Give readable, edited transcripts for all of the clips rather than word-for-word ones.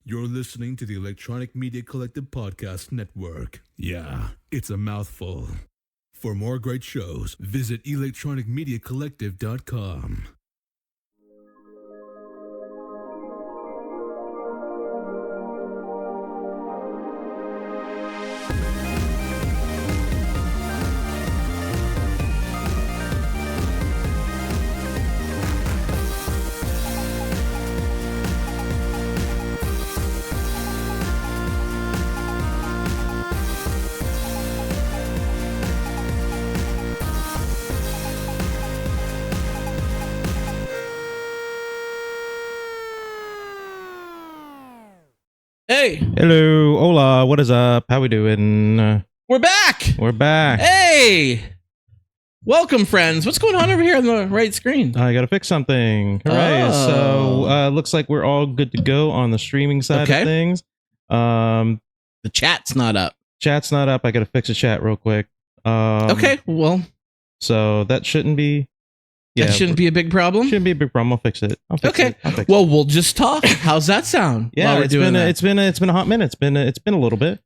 You're listening to the Electronic Media Collective Podcast Network. Yeah, it's a mouthful. For more great shows, visit electronicmediacollective.com. Hey, Hello, hola, what is up? How we doing? we're back. We're back. Hey, welcome, friends. What's going on over here on the right screen? I gotta fix something. Hooray. Oh. So, looks like we're all good to go on the streaming side Okay. of things. The chat's not up. Chat's not up. I gotta fix the chat real quick. Okay, well, So that shouldn't be... that shouldn't be a big problem. Shouldn't be a big problem. I'll fix it. I'll fix Okay. it. I'll fix it. Well, we'll just talk. How's that sound? Yeah, while we're it's doing been that? it's been a hot minute. It's been a little bit.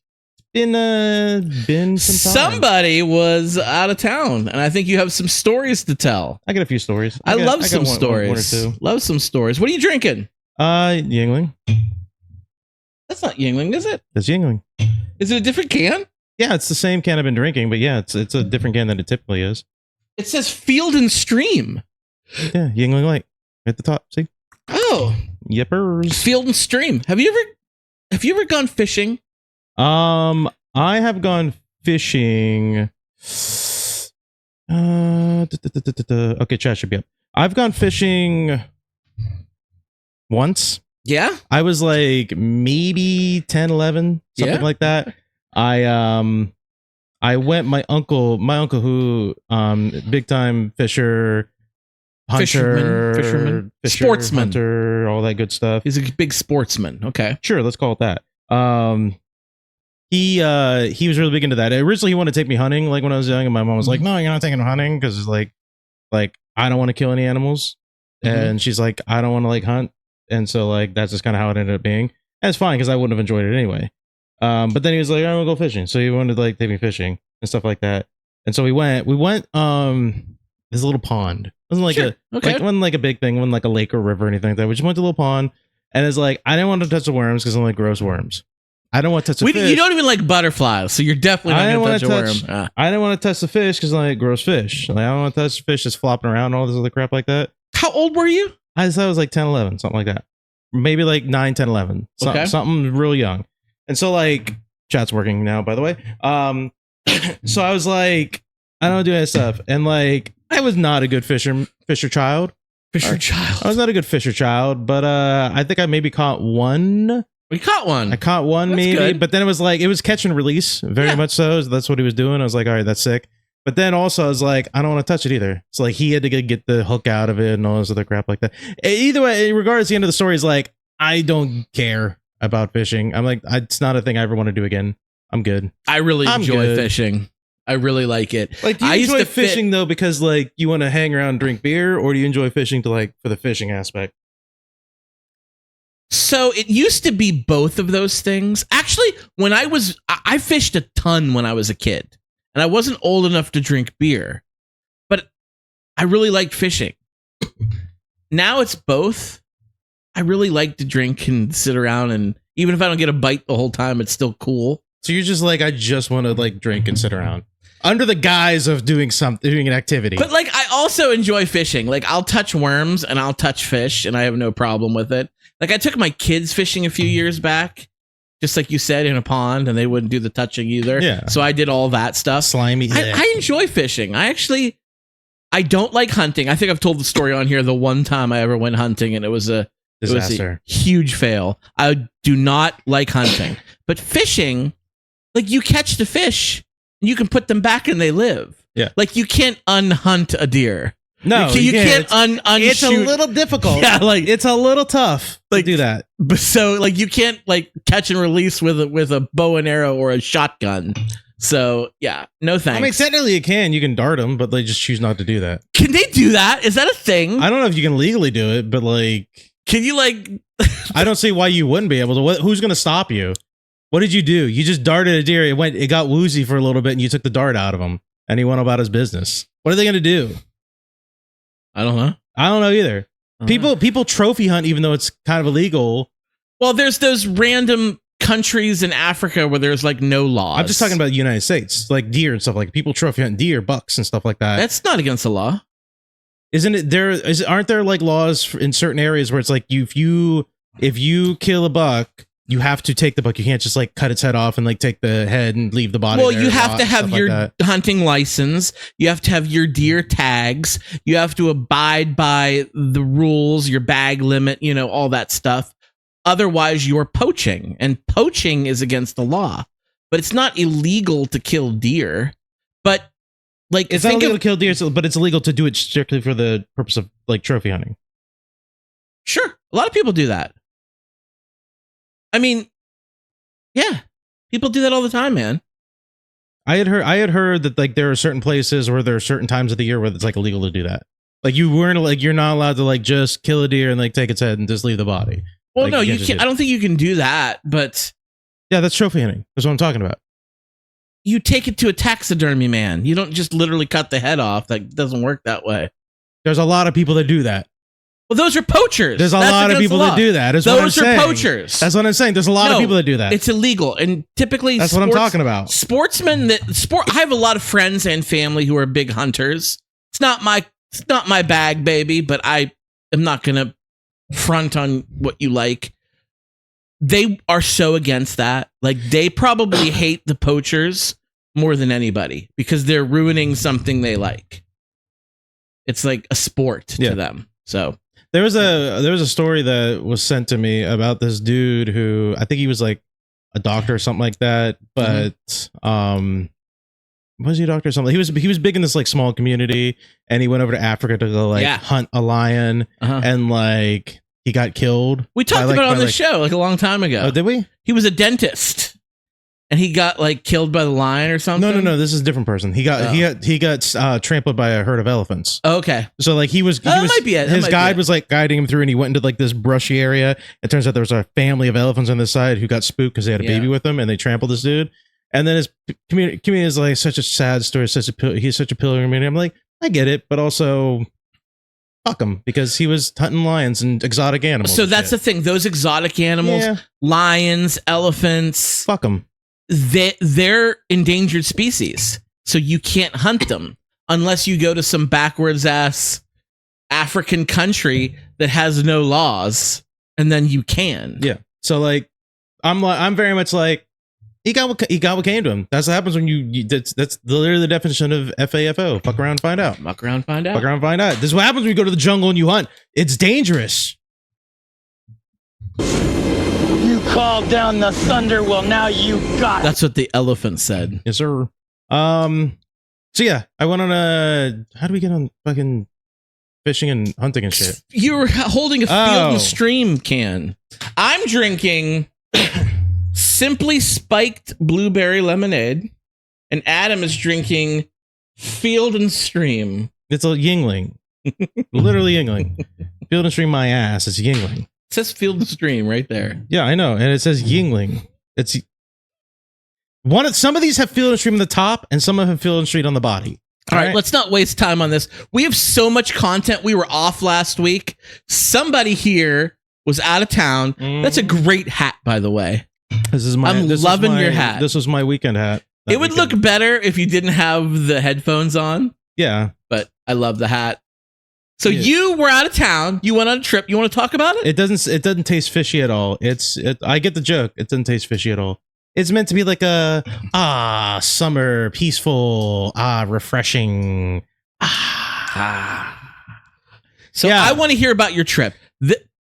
It's been some time. Somebody was out of town, and I think you have some stories to tell. I got a few stories. I love got some one stories. or two. Love some stories. What are you drinking? Yingling. That's not Yingling, is it? That's Yingling. Is it a different can? Yeah, it's the same can I've been drinking, but yeah, it's a different can than it typically is. It says Field and Stream. Yeah, Yingling Light at the top. See? Oh, Yippers. Field and Stream. Have you ever gone fishing? I have gone fishing. Okay, chat should be up. I've gone fishing once. Yeah. I was like maybe 10, 11, something Yeah. like that. I went, my uncle who, big time fisher, hunter, Fisherman. fisher, Sportsman. hunter, all that good stuff. He's a big sportsman. Okay. Sure, let's call it that. He was really big into that. Originally, he wanted to take me hunting, like when I was young, and my mom was like, "No, you're not taking him hunting because like I don't want to kill any animals," and she's like, "I don't want to like hunt," and so like that's just kind of how it ended up being. And it's fine because I wouldn't have enjoyed it anyway. But then he was like, "I want to go fishing," so he wanted to like take me fishing and stuff like that. And so we went. This little pond. It wasn't like Sure. Okay. it wasn't like a big thing, it wasn't like a lake or river or anything like that. We just went to a little pond, and it's like I didn't want to touch the worms because I'm like gross worms. I don't want to touch the fish. You don't even like butterflies, so you're definitely I not didn't going to wanna touch a touch- worm. I didn't want to touch the fish because I'm like gross fish. Like I don't want to touch the fish that's flopping around and all this other crap like that. How old were you? I thought it was like 10, 11, something like that. Maybe like 9, 10, 11. Okay. Something real young. And so like chat's working now, by the way. So I was like, I don't do that stuff. And like I was not a good fisher child. Fisher I child. was not a good fisher child, but I think I maybe caught one. We caught one. I caught one That's maybe, good. but then it was like, it was catch and release very Yeah. much so. That's what he was doing. I was like, all right, that's sick. But then also I was like, I don't want to touch it either. So like he had to get the hook out of it and all this other crap like that. Either way, regardless, the end of the story is like, I don't care about fishing. I'm like, it's not a thing I ever want to do again. I'm good. I really I'm enjoy good. fishing. I really like it. Like, do you I used enjoy to fit- fishing though because like you want to hang around and drink beer, or do you enjoy fishing to like for the fishing aspect? So it used to be both of those things. Actually, when I fished a ton when I was a kid, and I wasn't old enough to drink beer, but I really liked fishing. Now it's both. I really like to drink and sit around, and even if I don't get a bite the whole time, it's still cool. So you're just like, I just want to like drink and sit around under the guise of doing an activity. But like, I also enjoy fishing. Like, I'll touch worms and I'll touch fish, and I have no problem with it. Like, I took my kids fishing a few years back, just like you said, in a pond, and they wouldn't do the touching either. Yeah. So I did all that stuff. Slimy. I enjoy fishing. I don't like hunting. I think I've told the story on here the one time I ever went hunting, and it was a disaster. huge fail. I do not like hunting. But fishing, like, you catch the fish and you can put them back and they live. Yeah. Like, you can't unhunt a deer. No, you can't It's a unshoot. little difficult. Yeah, like, It's a little tough Like- to do that. but so like you can't like catch and release with a bow and arrow or a shotgun. So yeah, no thanks. I mean, technically you can. You can dart them, but they just choose not to do that. Can they do that? Is that a thing? I don't know if you can legally do it, but like Can you like? I don't see why you wouldn't be able to. Who's going to stop you? What did you do? You just darted a deer. It got woozy for a little bit, and you took the dart out of him, and he went about his business. What are they going to do? I don't know. I don't know either. People trophy hunt even though it's kind of illegal. Well, there's those random countries in Africa where there's like no laws. I'm just talking about the United States, like deer and stuff. Like people trophy hunt deer, bucks, and stuff like that. That's not against the law. Isn't it? Aren't there like laws in certain areas where it's like if you kill a buck, you have to take the buck. You can't just like cut its head off and like take the head and leave the body. Well, there you have to have your hunting license. You have to have your deer tags. You have to abide by the rules, your bag limit, all that stuff. Otherwise, you're poaching, and poaching is against the law. But it's not illegal to kill deer. But like, it's not illegal to kill deer, but it's illegal to do it strictly for the purpose of like trophy hunting. Sure, a lot of people do that. I mean, yeah, people do that all the time, man. I had heard that like there are certain places where there are certain times of the year where it's like illegal to do that. Like you're not allowed to like just kill a deer and like take its head and just leave the body. Well, like, no, you can't. I don't think you can do that, but yeah, that's trophy hunting. That's what I'm talking about. You take it to a taxidermy man. You don't just literally cut the head off. That doesn't work that way. There's a lot of people that do that. Well, those are poachers. There's a lot of people that do that. Those are poachers. That's what I'm saying. There's a lot of people that do that. It's illegal, and typically that's what I'm talking about. Sportsmen I have a lot of friends and family who are big hunters. It's not my bag, baby, but I am not gonna front on what you like. They are so against that. Like they probably hate the poachers more than anybody because they're ruining something they like. It's like a sport to them. So there was a story that was sent to me about this dude who I think he was like a doctor or something like that, but was he a doctor or something? He was big in this like small community, and he went over to Africa to go like hunt a lion, and like he got killed. We talked about it on the show like a long time ago. Oh, did we? He was a dentist, and he got like killed by the lion or something. No. This is a different person. He got trampled by a herd of elephants. Oh, okay. So like he was might be it. His guide was like guiding him through, and he went into like this brushy area. It turns out there was a family of elephants on this side who got spooked because they had a baby with them, and they trampled this dude. And then his community is like such a sad story. He's such a pilgrim. I'm like, I get it, but also fuck him because he was hunting lions and exotic animals. So that's the thing. Those exotic animals, lions, elephants, fuck them. They're endangered species. So you can't hunt them unless you go to some backwards ass African country that has no laws, and then you can. Yeah. So like, I'm very much like, he got what came to him. That's what happens when that's literally the definition of FAFO. Fuck around, find out. Fuck around, find out. Fuck around, find out. This is what happens when you go to the jungle and you hunt. It's dangerous. You called down the thunder. Well, now you got it. That's what the elephant said. Yes, sir. So yeah, I went on how do we get on fucking fishing and hunting and shit? You were holding a Field and Stream can. I'm drinking Simply Spiked Blueberry Lemonade, and Adam is drinking Field and Stream. It's a Yingling. Literally Yingling. Field and Stream my ass. It's Yingling. It says Field and Stream right there. Yeah, I know. And it says Yingling. It's some of these have Field and Stream on the top, and some of them have Field and Stream on the body. All right, let's not waste time on this. We have so much content. We were off last week. Somebody here was out of town. That's a great hat, by the way. I'm loving your hat. This was my weekend hat. It would look better if you didn't have the headphones on. Yeah. But I love the hat. So you were out of town. You went on a trip. You want to talk about it? It doesn't taste fishy at all. I get the joke. It doesn't taste fishy at all. It's meant to be like a summer, peaceful, refreshing. So I want to hear about your trip.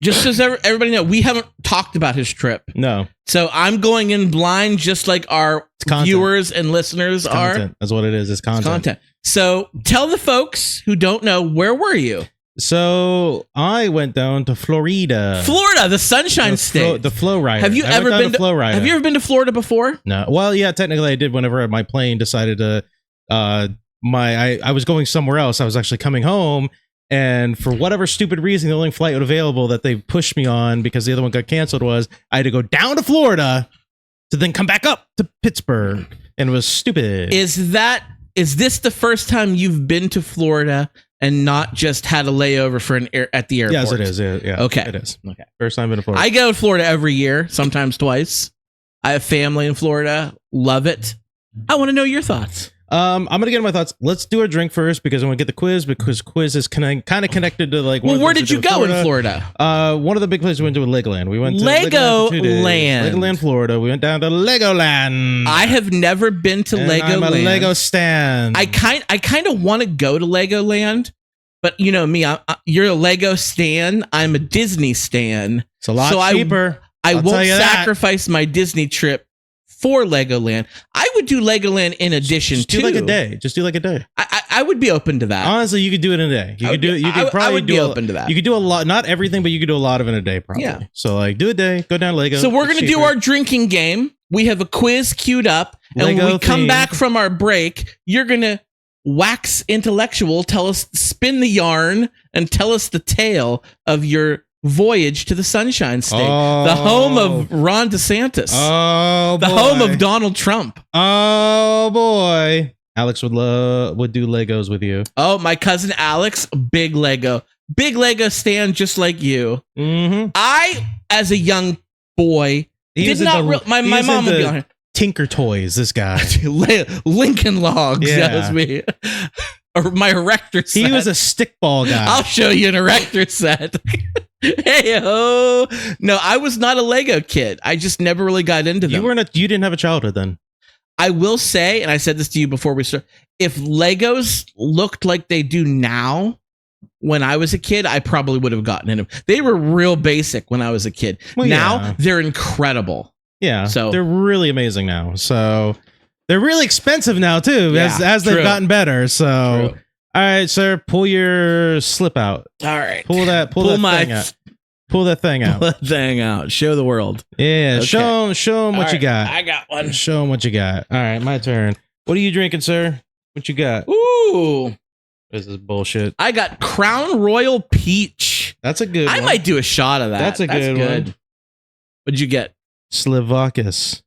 Just so everybody know, we haven't talked about his trip. No. So I'm going in blind, just like our viewers and listeners are. That's what it is. It's content. So tell the folks who don't know, where were you? So I went down to Florida. Florida, the Sunshine State. The Flow Rider. Have you ever been to Florida? Have you ever been to Florida before? No. Well, yeah, technically I did whenever my plane decided to I was going somewhere else. I was actually coming home, And for whatever stupid reason, the only flight available that they pushed me on because the other one got canceled was I had to go down to Florida to then come back up to Pittsburgh. And it was stupid. Is this the first time you've been to Florida and not just had a layover for at the airport? Yes, it is. Yeah. Okay. It is. Okay. First time I've been to Florida. I go to Florida every year, sometimes twice. I have family in Florida. Love it. I want to know your thoughts. I'm gonna get my thoughts. Let's do a drink first because I want to get the quiz because quiz is kind of connected to like. Well, where did you go in Florida? One of the big places we went to was Legoland. We went to Legoland. Legoland, Florida. We went down to Legoland. I have never been to Legoland. I'm a Lego stan. I kind of want to go to Legoland, but you know me, you're a Lego stan. I'm a Disney stan. It's a lot cheaper. I won't sacrifice my Disney trip for Legoland. I would do Legoland in addition to. Just do like a day. I would be open to that. Honestly, you could do it in a day. You could be open to that. You could do a lot, not everything, but you could do a lot of it in a day, probably. Yeah. So like, do a day, go down Lego. So we're gonna do our drinking game. We have a quiz queued up, and when we come back from our break, you're gonna wax intellectual, spin the yarn, and tell us the tale of your voyage to the Sunshine State, the home of Ron DeSantis, the home of Donald Trump. Oh boy, Alex would do Legos with you. Oh, my cousin Alex, big Lego stan, just like you. Mm-hmm. I, as a young boy, my mom would be on here. Tinker Toys, this guy. Lincoln Logs, that was me. Or my erector set. He was a stickball guy. I'll show you an erector set. Hey-ho. No, I was not a Lego kid. I just never really got into them. You didn't have a childhood then. I will say, and I said this to you before we start, if Legos looked like they do now when I was a kid, I probably would have gotten in them. They were real basic when I was a kid. Well, now they're incredible. Yeah. So they're really amazing now. So they're really expensive now too, as they've gotten better. So true. All right, sir, pull your slip out. All right. Pull that thing out. Pull that thing out. Pull that thing out. Show the world. Yeah, okay. Show them what you got. I got one. Show them what you got. All right, my turn. What are you drinking, sir? What you got? Ooh. This is bullshit. I got Crown Royal Peach. That's a good one. I might do a shot of that. That's good one. What'd you get? Slivovitz.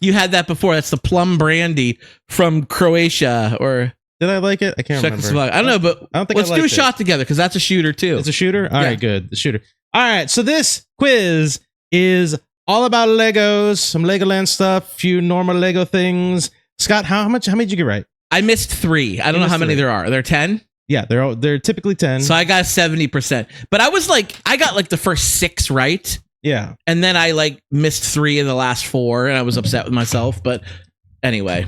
You had that before. That's the plum brandy from Croatia, or did I like it? I can't remember. I don't know, but I don't think let's do a shot together because that's a shooter too. It's a shooter? All right, good. The shooter. All right, so this quiz is all about Legos, some Legoland stuff, few normal Lego things. Scott, how many did you get right? I missed 3. I don't know how many there are. Are there 10? Yeah, they're typically 10. So I got 70%. But I got the first 6 right. Yeah. And then I missed 3 in the last 4 and I was upset with myself, but anyway.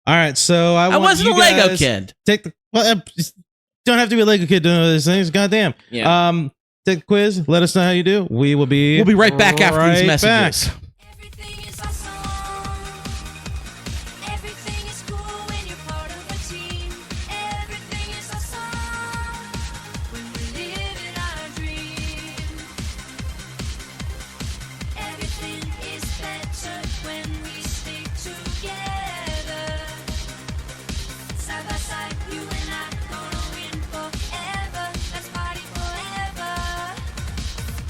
All right, so I wasn't a Lego kid. Don't have to be a Lego kid to know these things. Goddamn. Yeah. Take the quiz. Let us know how you do. We'll be right back after these messages. Everything is awesome. Everything is cool when you're part of a team. Everything is awesome when we live in our dream. Everything is better when we stick together. Side by side, you and I gonna win forever. Let's party forever.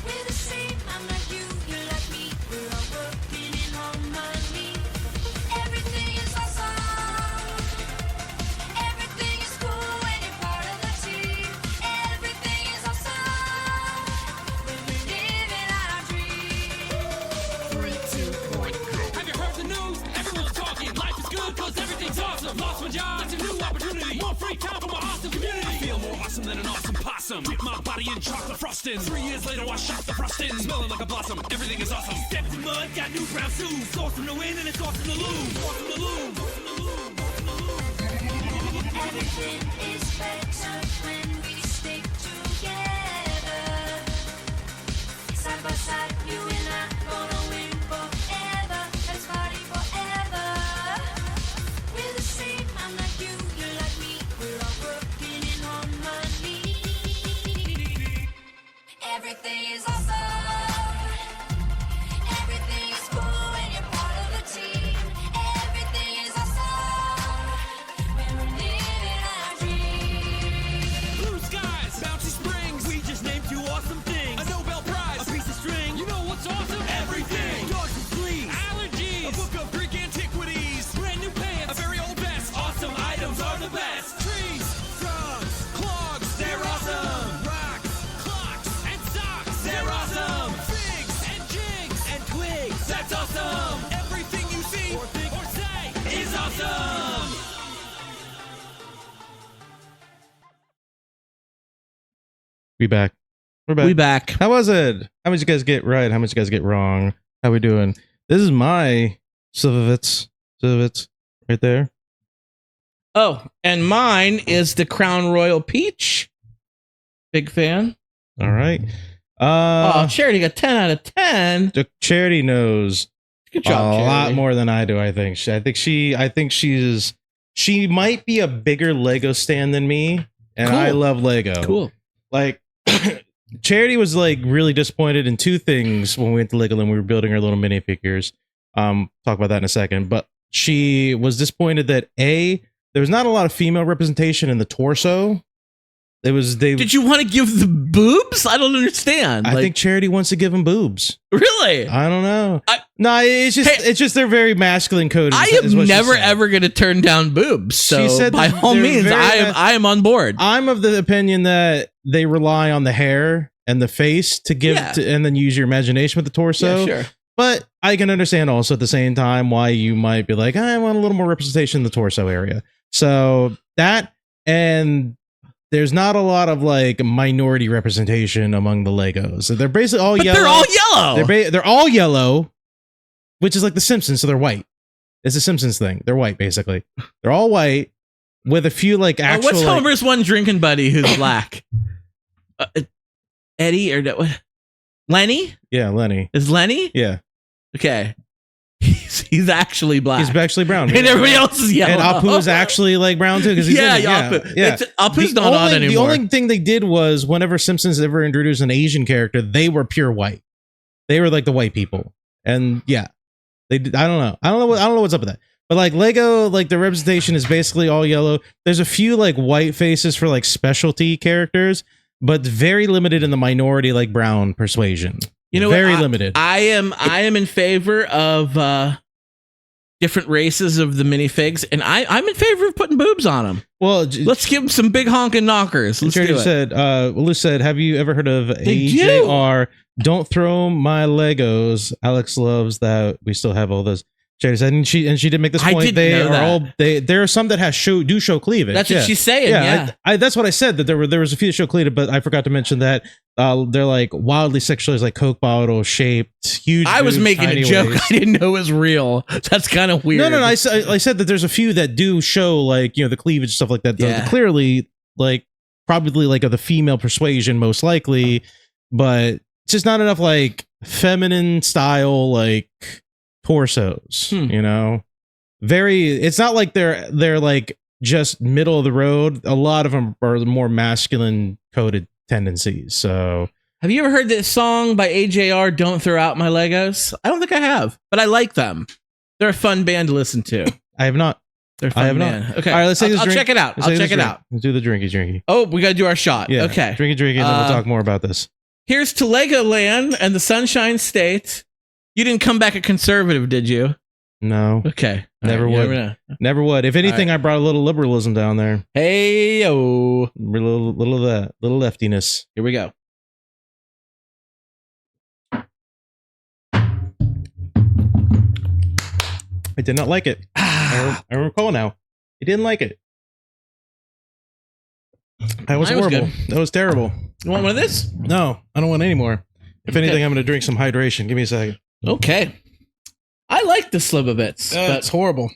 We're the same, I'm like you, you're like me. We're all working in harmony. Everything is awesome. Everything is cool when you're part of the team. Everything is awesome when we're living out our dream. 3, 2, 1, go. Have you heard the news? Everyone's talking. Life is good cause everything's awesome. Lost my job, that's a new opportunity. More free time for my awesome community. I feel more awesome than an awesome possum. Dip my body in chocolate frosting. 3 years later I shot the frosting. Smelling like a blossom. Everything is awesome. Stepped in mud, got new brown shoes. It's awesome to win and it's awesome to lose. Awesome to lose. Everything is better when we stick together. Side by side, you and I gonna win forever. Let's party forever. We're the same, I'm like you, you're like me. We're all working in harmony. Everything is awesome. Everything is cool when you're part of a team. Everything is awesome when we're living our dream. We back. We're back. We back. How was it? How much you guys get right? How much you guys get wrong? How we doing? This is my Slivovitz right there. Oh, and mine is the Crown Royal Peach. Big fan. All right. Oh, Charity got 10 out of 10. The Charity knows Good job, a lot Charity. more than I do. I think. She might be a bigger Lego stan than me, and Cool. I love Lego. Cool. Like, Charity was like really disappointed in two things when we went to Legoland. We were building our little minifigures. Talk about that in a second. But she was disappointed that there was not a lot of female representation in the torso. Did you want to give the boobs? I don't understand. I think Charity wants to give them boobs. Really? I don't know. I- No, it's just they're very masculine coded. I is am what she never said. ever going to turn down boobs. So She said by that all they're means, very I am on board. I'm of the opinion that they rely on the hair and the face to give, Yeah. and then use your imagination with the torso. Yeah, sure. But I can understand also at the same time why you might be like, I want a little more representation in the torso area. So that, and there's not a lot of like minority representation among the Legos. So they're basically all But yellow. they're all yellow. They're all yellow, which is like the Simpsons, so they're white. It's a Simpsons thing. They're white, basically. They're all white with a few like actual. What's like- Homer's one drinking buddy who's black? Eddie or what? Lenny? Yeah, Lenny. Is Lenny? Yeah, Okay. He's actually black. he's actually brown. and everybody else is yellow. And Apu's actually like brown too because he's yeah, in it. Apu. Yeah. Apu's The not on only- anymore. The only thing they did was whenever Simpsons ever introduced an Asian character, they were pure white. They were like the white people, and yeah, they. I don't know. I don't know what's up with that. But like Lego, like the representation is basically all yellow. There's a few like white faces for like specialty characters, but very limited in the minority like brown persuasion. You know, very what? limited. I am in favor of different races of the minifigs, and I'm in favor of putting boobs on them. Well, Let's give them some big honking knockers. Let's do Charity it. said, Lou said, have you ever heard of They do. AJR? Don't throw my Legos. Alex loves that. We still have all those. Charity said, and she did make this I point. didn't They know are that. all there are some that do show cleavage. That's yeah. what she's saying. Yeah. I that's what I said, that there was a few that show cleavage, but I forgot to mention that they're like wildly sexualized, like Coke bottle shaped, huge. I was boobs, making a tiny joke. waist. I didn't know it was real. That's kind of weird. No. I said that there's a few that do show like, you know, the cleavage stuff like that. Yeah. Clearly, like probably like of the female persuasion, most likely, but it's just not enough like feminine style like torsos. You know, it's not like they're like just middle of the road. A lot of them are more masculine coded tendencies. So Have you ever heard this song by AJR, Don't Throw Out My Legos? I don't think I have, but I like them. They're a fun band to listen to. I have not. They're a fun I have band. not. Okay. All right, let's take this I'll drink. check it out. Let's I'll take check this it drink. out. Let's do the drinky. Oh, we got to do our shot. Yeah. Okay. Drinky, and then we'll talk more about this. Here's to Legoland and the Sunshine State. You didn't come back a conservative, did you? No. Okay. All Never right, you would. never know. Never would. If anything, I brought a little liberalism down there. Hey, yo. A little of that, little leftiness. Here we go. I did not like it. I recall now. I didn't like it. That was Mine was horrible. good. That was terrible. You want one of this? No, I don't want any more. If anything, I'm going to drink some hydration. Give me a second. Okay. I like the Slivovitz, but It's horrible.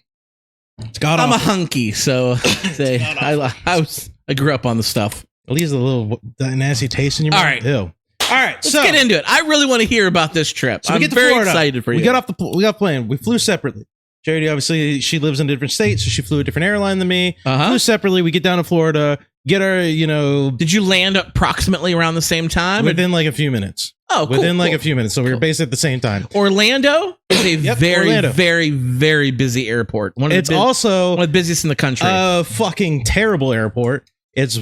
It's god I'm a awful. hunky, so say I grew up on the stuff. At least a little that nasty taste in your mouth. All right. Ew. All right. Let's get into it. I really want to hear about this trip. So we I'm get to very Florida. excited for you. We got plane. We flew separately. Charity, obviously, she lives in a different state, so she flew a different airline than me. Uh-huh. Flew separately. We get down to Florida, get our, Did you land approximately around the same time? within like a few minutes. Oh, cool, Within like cool. a few minutes. So we were basically at the same time. Orlando is a Yep, very, Orlando. very, very busy airport. It's also one of the busiest in the country. a fucking terrible airport. It's,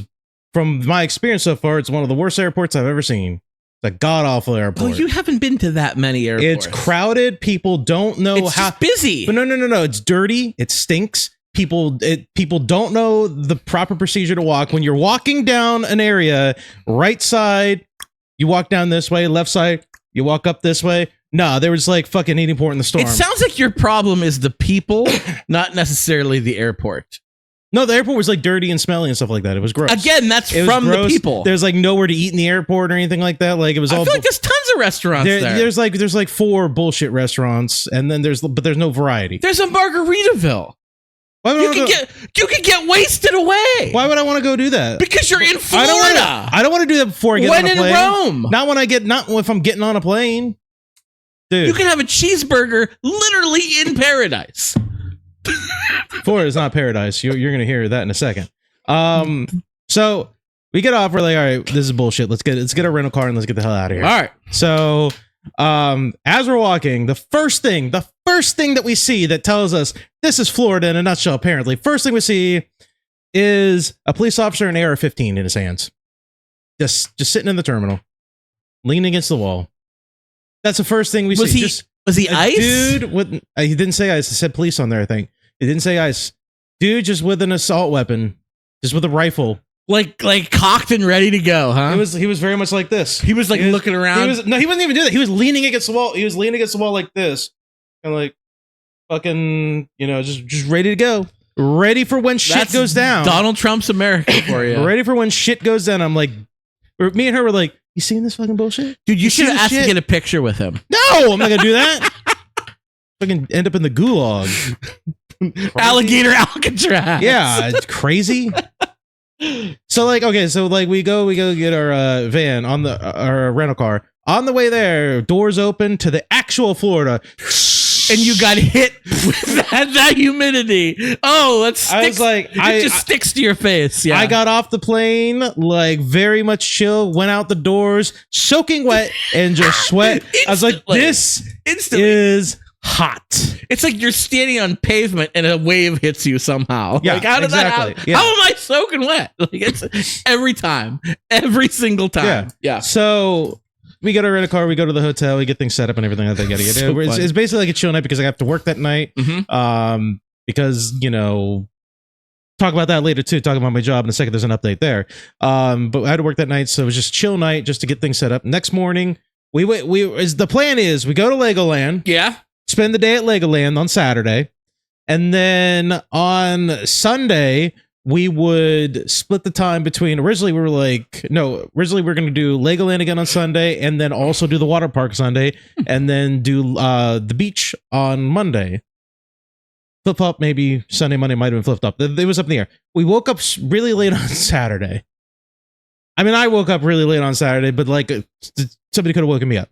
from my experience so far, it's one of the worst airports I've ever seen. It's a god awful oh, airport. you haven't been to that many airports. It's crowded. People don't know It's how. just busy. But no. It's dirty. It stinks. People don't know the proper procedure to walk. When you're walking down an area, right side, you walk down this way, left side, you walk up this way. No, there was like fucking eating port in the storm. It sounds like your problem is the people, not necessarily the airport. No, the airport was like dirty and smelly and stuff like that. It was gross. Again, that's It was from the gross. people. There's like nowhere to eat in the airport or anything like that. Like it was I all. feel like there's tons of restaurants there. There's like 4 bullshit restaurants, and then there's no variety. There's a Margaritaville. Why would You can get wasted away. Why would I want to go do that? Because you're in Florida. I don't want to do that before I get When on a in plane. Rome. Not if I'm getting on a plane. Dude, You can have a cheeseburger literally in paradise. Florida is not paradise. You're going to hear that in a second. So we get off. We're like, all right, this is bullshit. Let's get a rental car and let's get the hell out of here. All right. So, as we're walking, the first thing that we see that tells us this is Florida in a nutshell, apparently, first thing we see is a police officer in AR-15 in his hands, just sitting in the terminal, leaning against the wall. That's the first thing we see. Was he ice? Dude, he didn't say ice. It said police on there, I think. He didn't say ice. Dude, just with an assault weapon, just with a rifle. Like cocked and ready to go, huh? He was very much like this. He was like looking around. He wasn't even doing that. He was leaning against the wall. He was leaning against the wall like this, and like fucking, just ready to go, ready for when shit goes down. Donald Trump's America for you. Ready for when shit goes down. I'm like, me and her were like, you seeing this fucking bullshit, dude? You should have asked shit? to get a picture with him. No, I'm not gonna do that. Fucking end up in the gulag. Alligator Alcatraz. Yeah, it's crazy. So like, okay, so like we go get our van on our rental car. On the way there, doors open to the actual Florida, and you got hit with that humidity. Oh, it just sticks to your face. Yeah, I got off the plane like very much chill. Went out the doors, soaking wet and just sweat. I was like, this is hot. It's like you're standing on pavement and a wave hits you somehow. Yeah, like, how did that happen? Yeah. How am I soaking wet? Like, it's every time, every single time. Yeah. So we go to rent a car. We go to the hotel. We get things set up and everything that they got to get. So It's basically like a chill night because I have to work that night. Mhm. Because talk about that later too. Talking about my job in a second. There's an update there. But I had to work that night, so it was just chill night just to get things set up. Next morning, the plan is we go to Legoland. Yeah. Spend the day at Legoland on Saturday, and then on Sunday we would split the time between. Originally we were going to do Legoland again on Sunday, and then also do the water park Sunday, and then do the beach on Monday. Flip flop, maybe Sunday, Monday might have been flipped up. It was up in the air. We woke up really late on Saturday. I mean, I woke up really late on Saturday, but like somebody could have woken me up.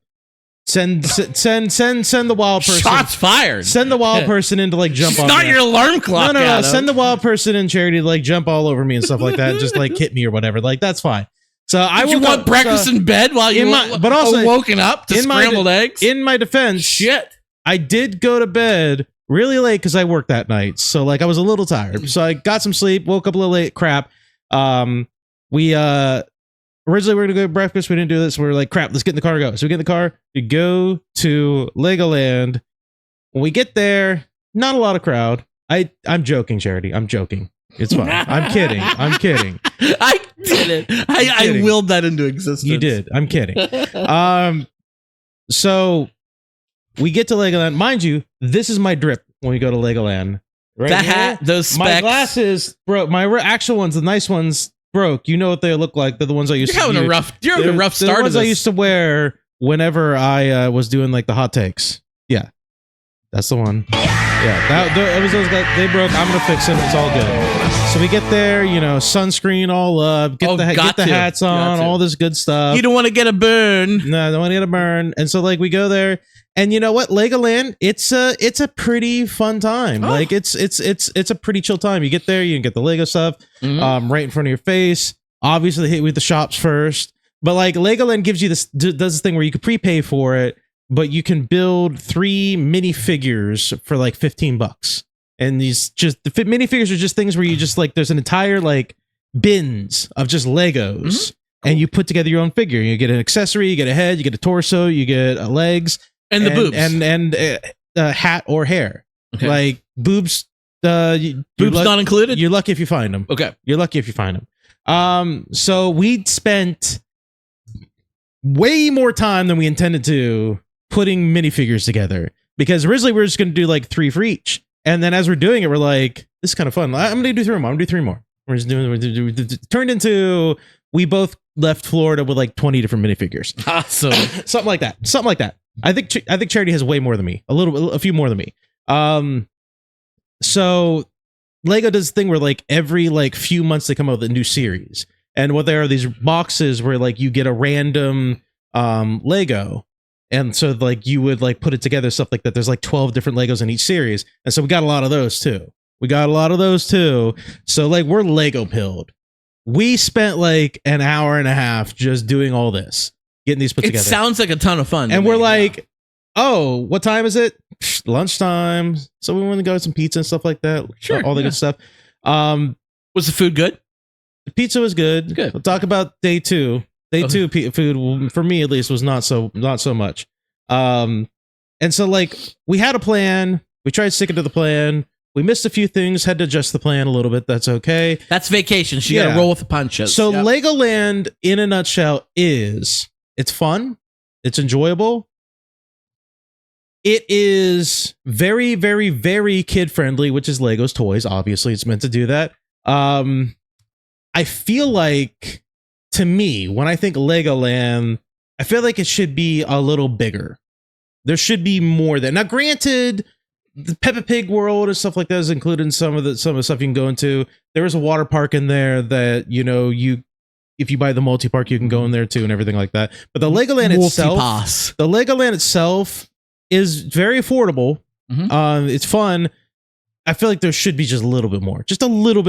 Send the wild person. Shots fired. Send the wild person in to like jump It's on not me. your alarm clock. No. Adam. Send the wild person in Charity to like jump all over me and stuff like that. Just like hit me or whatever. Like that's fine. So I you woke want up, breakfast in bed while you but also woken up to scrambled eggs. In my defense, Shit. I did go to bed really late because I worked that night. So like I was a little tired. So I got some sleep, woke up a little late. Crap. We originally we were gonna go to breakfast. We didn't do this. We were like, crap, let's get in the car and go. So we get in the car, we go to Legoland. When we get there, not a lot of crowd. I'm joking, Charity. I'm joking. It's fine. I'm kidding. I'm kidding. I did it. I willed that into existence. You did. I'm kidding. So we get to Legoland. Mind you, this is my drip when we go to Legoland. Right that here, hat, those specs. My glasses broke. My actual ones, the nice ones, broke. You know what they look like. They're the ones I used You're having a rough They're start the ones of I this. used to wear whenever I was doing like the hot takes. Yeah, that's the one. Yeah, that was those guys. They broke. I'm gonna fix them. It's all good. So we get there, sunscreen all up, get the hats on, all this good stuff. You don't want to get a burn. No, I don't want to get a burn. And so like we go there, and you know what, Legoland, it's a pretty fun time. Oh. Like it's a pretty chill time. You get there, you can get the Lego stuff right in front of your face. Obviously, hit with the shops first, but like Legoland gives you does this thing where you can prepay for it, but you can build 3 minifigures for like $15. And these minifigures are just things where you just like there's an entire like bins of just Legos, and you put together your own figure. You get an accessory, you get a head, you get a torso, you get legs, and the boobs, and a hat or hair. Okay. Like boobs, boobs not included. You're lucky if you find them. Okay, you're lucky if you find them. So we spent way more time than we intended to putting minifigures together, because originally we were just going to do like 3 for each. And then as we're doing it, we're like, this is kind of fun. I'm gonna do 3 more. I'm gonna do 3 more. We're just doing. Turned into we both left Florida with like 20 different minifigures. Awesome. Something like that. I think Charity has way more than me. A few more than me. So Lego does this thing where like every like few months they come out with a new series, and what there are these boxes where like you get a random Lego, and so like you would like put it together, stuff like that. There's like 12 different Legos in each series, and so we got a lot of those too. So like we're Lego pilled. We spent like an hour and a half just doing all this, getting these put It together. sounds like a ton of fun. to And we're me, like, oh, what time is it? Lunchtime. So we want to go get some pizza and stuff like that. Sure, all the yeah. good stuff. Was the food good? The pizza was good. Good. We'll talk about day 2. Day 2 food for me at least was not so much. And so like we had a plan. We tried sticking to the plan. We missed a few things. Had to adjust the plan a little bit. That's okay. That's vacation. So you got Yeah. to roll with the punches. So Yep. Legoland, in a nutshell, it's fun. It's enjoyable. It is very, very, very kid friendly, which is Lego's toys. Obviously, it's meant to do that. I feel like, to me, when I think Legoland, I feel like it should be a little bigger. There should be more there. Now, granted, the Peppa Pig world and stuff like that is included in some of the stuff you can go into. There is a water park in there that, you know, if you buy the multi-park, you can go in there too and everything like that. But the Legoland itself is very affordable. Mhm. It's fun. I feel like there should be just a little bit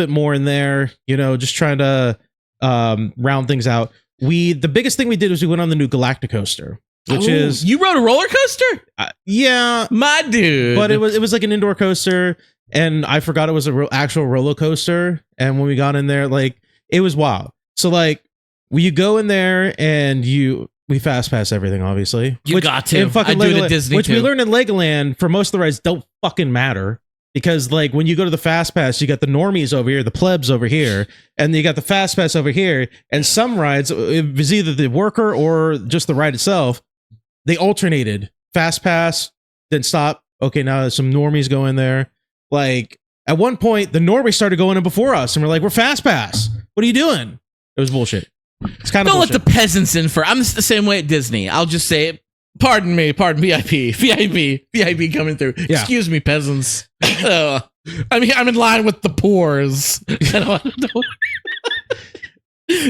more in there, you know, just trying to round things out. The biggest thing we did was we went on the new Galactic Coaster, which is you rode a roller coaster, yeah, my dude. but it was like an indoor coaster, and I forgot it was a actual roller coaster. And when we got in there, like it was wild. So like when you go in there and we fast pass everything, obviously. You got to. in fucking I do it Legoland- at Disney which too. we learned in Legoland for most of the rides don't fucking matter. Because like when you go to the fast pass, you got the normies over here, the plebs over here, and you got the fast pass over here. And some rides, it was either the worker or just the ride itself. They alternated fast pass, then stop. Okay, now there's some normies go in there. Like at one point, the normies started going in before us, and we're like, "We're fast pass. What are you doing?" It was bullshit. It's kind of Don't let bullshit. the peasants in for. I'm the same way at Disney. I'll just say, pardon me, pardon VIP coming through. Yeah. Excuse me, peasants. I mean, I'm in line with the poors. I don't know.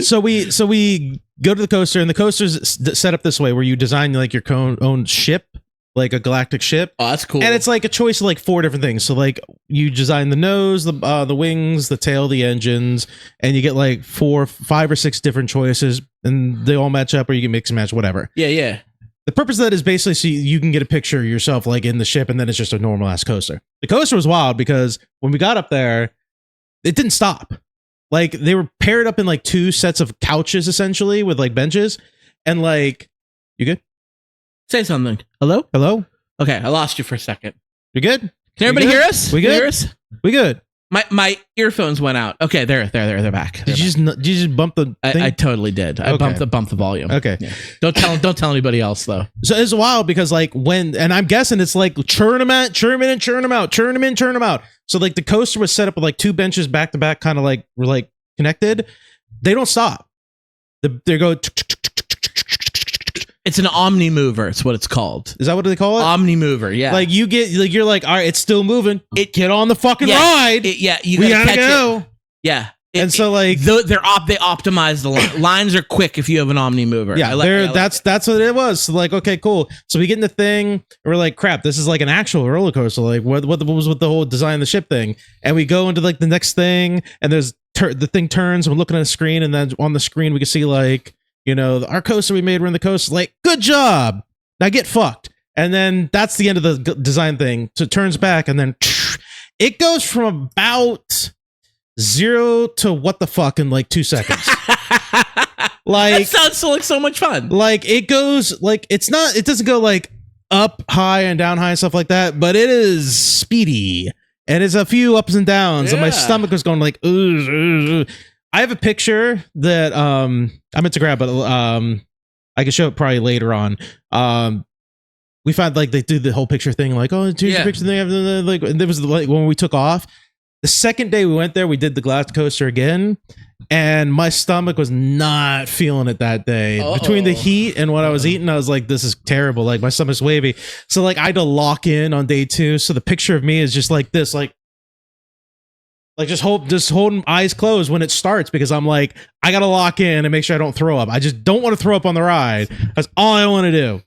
So we go to the coaster, and the coaster's set up this way where you design like your own ship, like a galactic ship. Oh, that's cool. And it's like a choice of like 4 different things. So like you design the nose, the wings, the tail, the engines, and you get like 4, 5 or 6 different choices, and they all match up, or you can mix and match, whatever. yeah. The purpose of that is basically so you can get a picture of yourself like in the ship, and then it's just a normal ass coaster. The coaster was wild because when we got up there, it didn't stop. Like they were paired up in like 2 sets of couches essentially with like benches, and like, you good? Say something. Hello? Hello? Okay, I lost you for a second. You good? Can everybody good? hear us? We Can you good? hear us? We good? My earphones went out. Okay, they're back. Did you just bump the thing? I totally did. I Okay. bumped the volume. Okay. Yeah. Don't tell anybody else though. So it's wild because like and I'm guessing it's like churn them in, churn them out. So like the coaster was set up with like 2 benches back to back, kind of like were like connected. They don't stop. They go. It's an omni mover. It's what it's called. Is that what they call it? Omni mover. Yeah. Like you get like you're like, all right, it's still moving. Get on the fucking Yeah. ride. You We gotta gotta catch go. it. Yeah. And so like they optimize the lines are quick if you have an omni mover. yeah, that's what it was. So like, okay, cool. So we get in the thing, and we're like, crap, this is like an actual roller coaster. Like, what was with the whole design of the ship thing? And we go into like the next thing, and there's the thing turns, and we're looking at a screen, and then on the screen we can see like, you know, our coaster we made, we're in the coaster. Like, good job. Now get fucked. And then that's the end of the design thing. So it turns back, and then it goes from about 0 to what the fuck in like 2 seconds. Like that sounds like so much fun. Like it goes like it doesn't go like up high and down high and stuff like that, but it is speedy, and it's a few ups and downs, and my Yeah. stomach was going like ugh. I have a picture that I meant to grab, but I can show it probably later on. we found like they do the whole picture thing, like, oh, choose Yeah. your picture thing. Like, and there was like when we took off. The second day we went there, we did the glass coaster again, and my stomach was not feeling it that day. Between the heat and what I was eating, I was like, this is terrible. Like my stomach's wavy. So like I had to lock in on day 2. So the picture of me is just like this, like just holding eyes closed when it starts, because I'm like, I gotta lock in and make sure I don't throw up. I just don't want to throw up on the ride. That's all I want to do.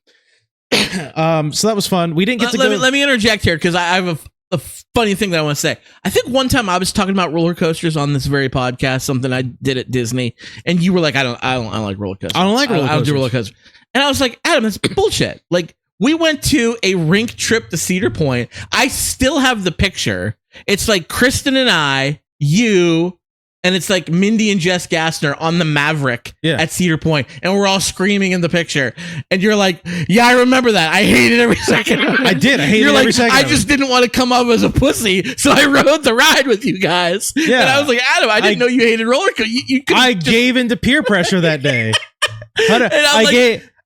So that was fun. We didn't get to go. Let me interject here because I have a funny thing that I want to say. I think one time I was talking about roller coasters on this very podcast, something I did at Disney, and you were like, I don't like roller coasters. I don't like roller coasters. I don't do roller coasters. And I was like, Adam, that's bullshit. Like, we went to a rink trip to Cedar Point. I still have the picture. It's like Kristen and I, you, and it's like Mindy and Jess Gassner on the Maverick at Cedar Point, and we're all screaming in the picture. And you're like, yeah, I remember that. I hated every second of it. I did. I hated you're every like, second. I just didn't want to come up as a pussy, so I rode the ride with you guys. Yeah. And I was like, Adam, I didn't know you hated roller coasters. I gave into peer pressure that day.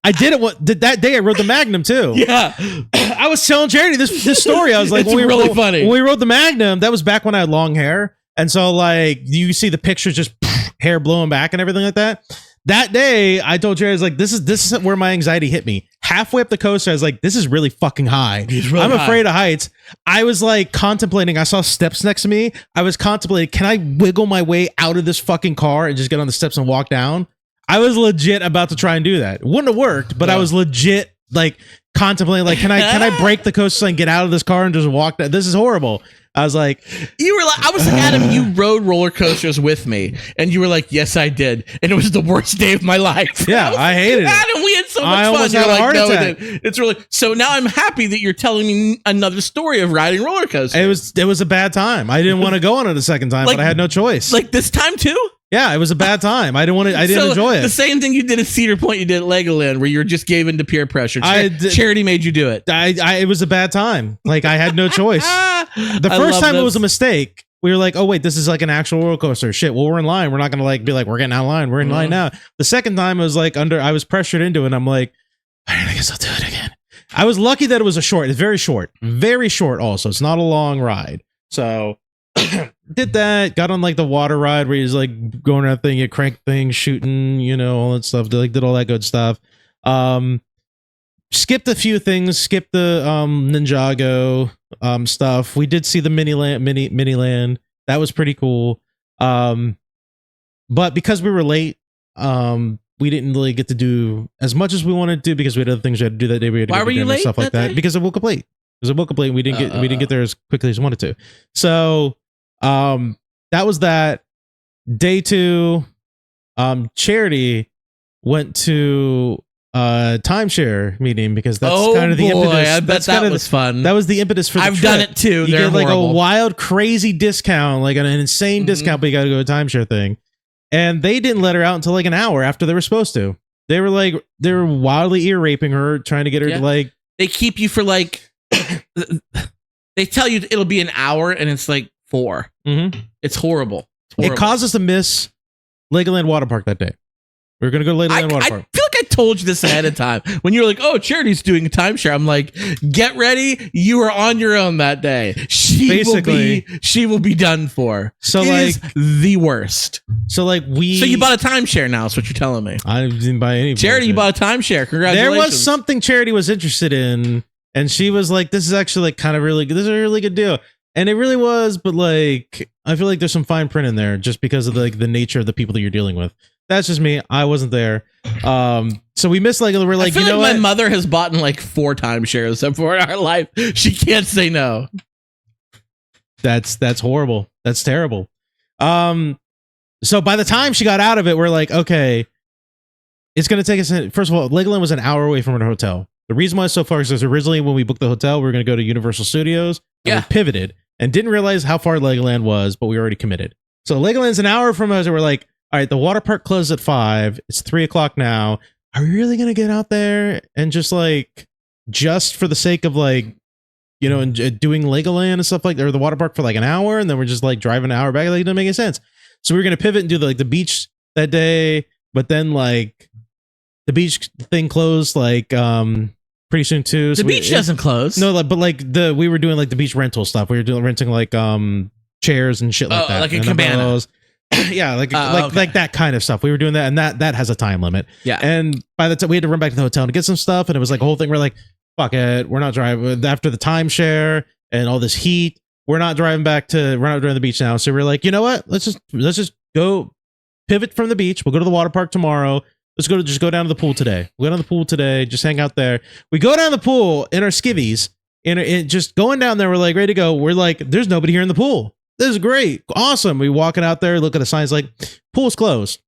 I did it. That day I rode the Magnum too. Yeah, I was telling Charity this story. I was like, it's really funny. When we rode the Magnum, that was back when I had long hair, and so like you see the pictures, just hair blowing back and everything like that. That day, I told Jerry, I was like, this is where my anxiety hit me. Halfway up the coaster, I was like, this is really fucking high. I'm afraid of heights. I was like contemplating. I saw steps next to me. I was contemplating, can I wiggle my way out of this fucking car and just get on the steps and walk down? I was legit about to try and do that. It wouldn't have worked, but I was legit like contemplating, like, can I break the coaster and get out of this car and just walk down? This is horrible. I was like, I was like, Adam, you rode roller coasters with me, and you were like, yes, I did, and it was the worst day of my life. Yeah, I hated it. Adam, we had so much I fun. almost You're had a like, heart no, attack. it's really so. Now I'm happy that you're telling me another story of riding roller coasters. it was a bad time. I didn't want to go on it a second time, Like- but I had no choice. Like this time too. Yeah, it was a bad time. I didn't enjoy it. The same thing you did at Cedar Point, you did at Legoland, where you just gave in to peer pressure. Charity made you do it. It was a bad time. Like I had no choice. The I first love time it this. was a mistake. We were like, oh wait, this is like an actual roller coaster. Shit, well, we're in line. We're not gonna like be like, we're getting out of line. We're in line now. The second time it was like I was pressured into it, and I'm like, all right, I guess I'll do it again. I was lucky that it was it's very short. Very short also. It's not a long ride. So did that, got on like the water ride where he's like going around thing, you crank things, shooting, all that stuff. Did all that good stuff. Skipped a few things, skipped the Ninjago stuff. We did see the mini land. That was pretty cool. But because we were late, we didn't really get to do as much as we wanted to do because we had other things we had to do that day. We had to Why go to were you dinner and late stuff like that that day? because I woke up late. We didn't get there as quickly as we wanted to. So that was that. Day 2, Charity went to timeshare meeting because that's kind of the impetus. I bet That's that kind of was fun. That was the impetus for the I've trip. done it too. You They're get like horrible. a wild, crazy discount, like an insane discount, but you got to go to a timeshare thing. And they didn't let her out until like an hour after they were supposed to. They were wildly ear raping her, trying to get her Yeah. to like. They keep you for like. They tell you it'll be an hour, and it's like 4. Mm-hmm. It's horrible. It caused us to miss Legoland Water Park that day. We were going to go to I Legoland Water feel Park. like I told you this ahead of time. When you were like, "Oh, Charity's doing a timeshare," I'm like, "Get ready! You are on your own that day. She will be done for." So, It like- is the worst. So like So you bought a timeshare now? Is what you're telling me? I didn't buy any. Charity, you bullshit. bought a timeshare. There Congratulations. was something Charity was interested in, and she was like, "This is actually like kind of really good. This is a really good deal." And it really was, but like I feel like there's some fine print in there just because of the nature of the people that you're dealing with. That's just me. I wasn't there. So we missed like we're like, I feel you know like my what? mother has bought in like 4 timeshares before in our life. She can't say no. That's horrible. That's terrible. So by the time she got out of it, we're like, okay, it's gonna take us. First of all, Legoland was an hour away from our hotel. The reason why it's so far is because originally when we booked the hotel, we were gonna go to Universal Studios. And Yeah. we pivoted and didn't realize how far Legoland was, but we already committed. So Legoland's an hour from us, and we're like, all right, the water park closed at 5. It's 3:00 now. Are we really gonna get out there and just for the sake of like, and doing Legoland and stuff like that, or the water park for like an hour, and then we're just like driving an hour back? Like, it doesn't make any sense. So we were gonna pivot and do the beach that day, but then like the beach thing closed like pretty soon too. The beach doesn't close. No, like, but like we were doing like the beach rental stuff. We were renting like chairs and shit like that. Like a and cabana. umbrellas. Yeah, like that kind of stuff. We were doing that, and that has a time limit. Yeah. And by the time we had to run back to the hotel to get some stuff, and it was like a whole thing. We're like, fuck it, we're not driving after the timeshare and all this heat. We're not driving to the beach now. So we're like, you know what? Let's just go pivot from the beach. We'll go to the water park tomorrow. Let's just go down to the pool today. We'll go down to the pool today. Just hang out there. We go down the pool in our skivvies, and just going down there. We're like ready to go. We're like, there's nobody here in the pool. This is great. Awesome. We walking out there, look at the signs like pool's closed.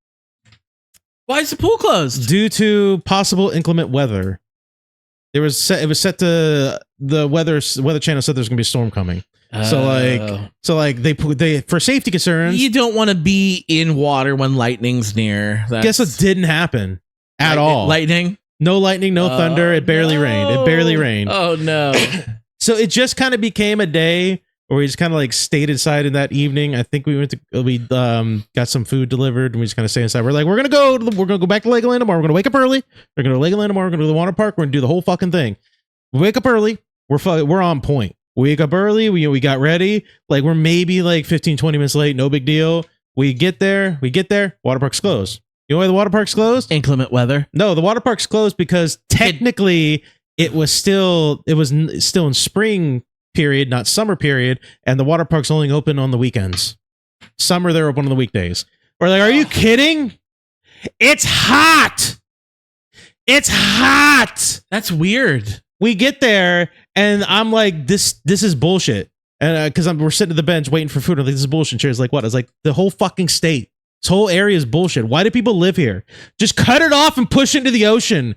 Why is the pool closed? Due to possible inclement weather. It was set to the weather channel said there's gonna be a storm coming. So like they for safety concerns. You don't want to be in water when lightning's near. Guess what didn't happen at all? Lightning? No lightning, no thunder. It barely rained. It barely rained. Oh no. So it just kind of became a day where we just kind of like stayed inside in that evening. I think we got some food delivered and we just kind of stayed inside. We're like, we're gonna go back to Legoland tomorrow. We're gonna wake up early. We're gonna go to Legoland tomorrow. We're gonna go to the water park. We're gonna do the whole fucking thing. We wake up early. We're on point. We wake up early. We got ready. Like we're maybe like 15, 20 minutes late. No big deal. We get there. Water park's closed. You know why the water park's closed? Inclement weather. No, the water park's closed because technically it was still in spring period, not summer period, and the water park's only open on the weekends. Summer, they're open on the weekdays. We're like, are you kidding? It's hot. It's hot. That's weird. We get there, and I'm like, this is bullshit. And because we're sitting at the bench waiting for food, I'm like, this is bullshit. Chair's like, what? I was like, the whole fucking state, this whole area is bullshit. Why do people live here? Just cut it off and push it into the ocean.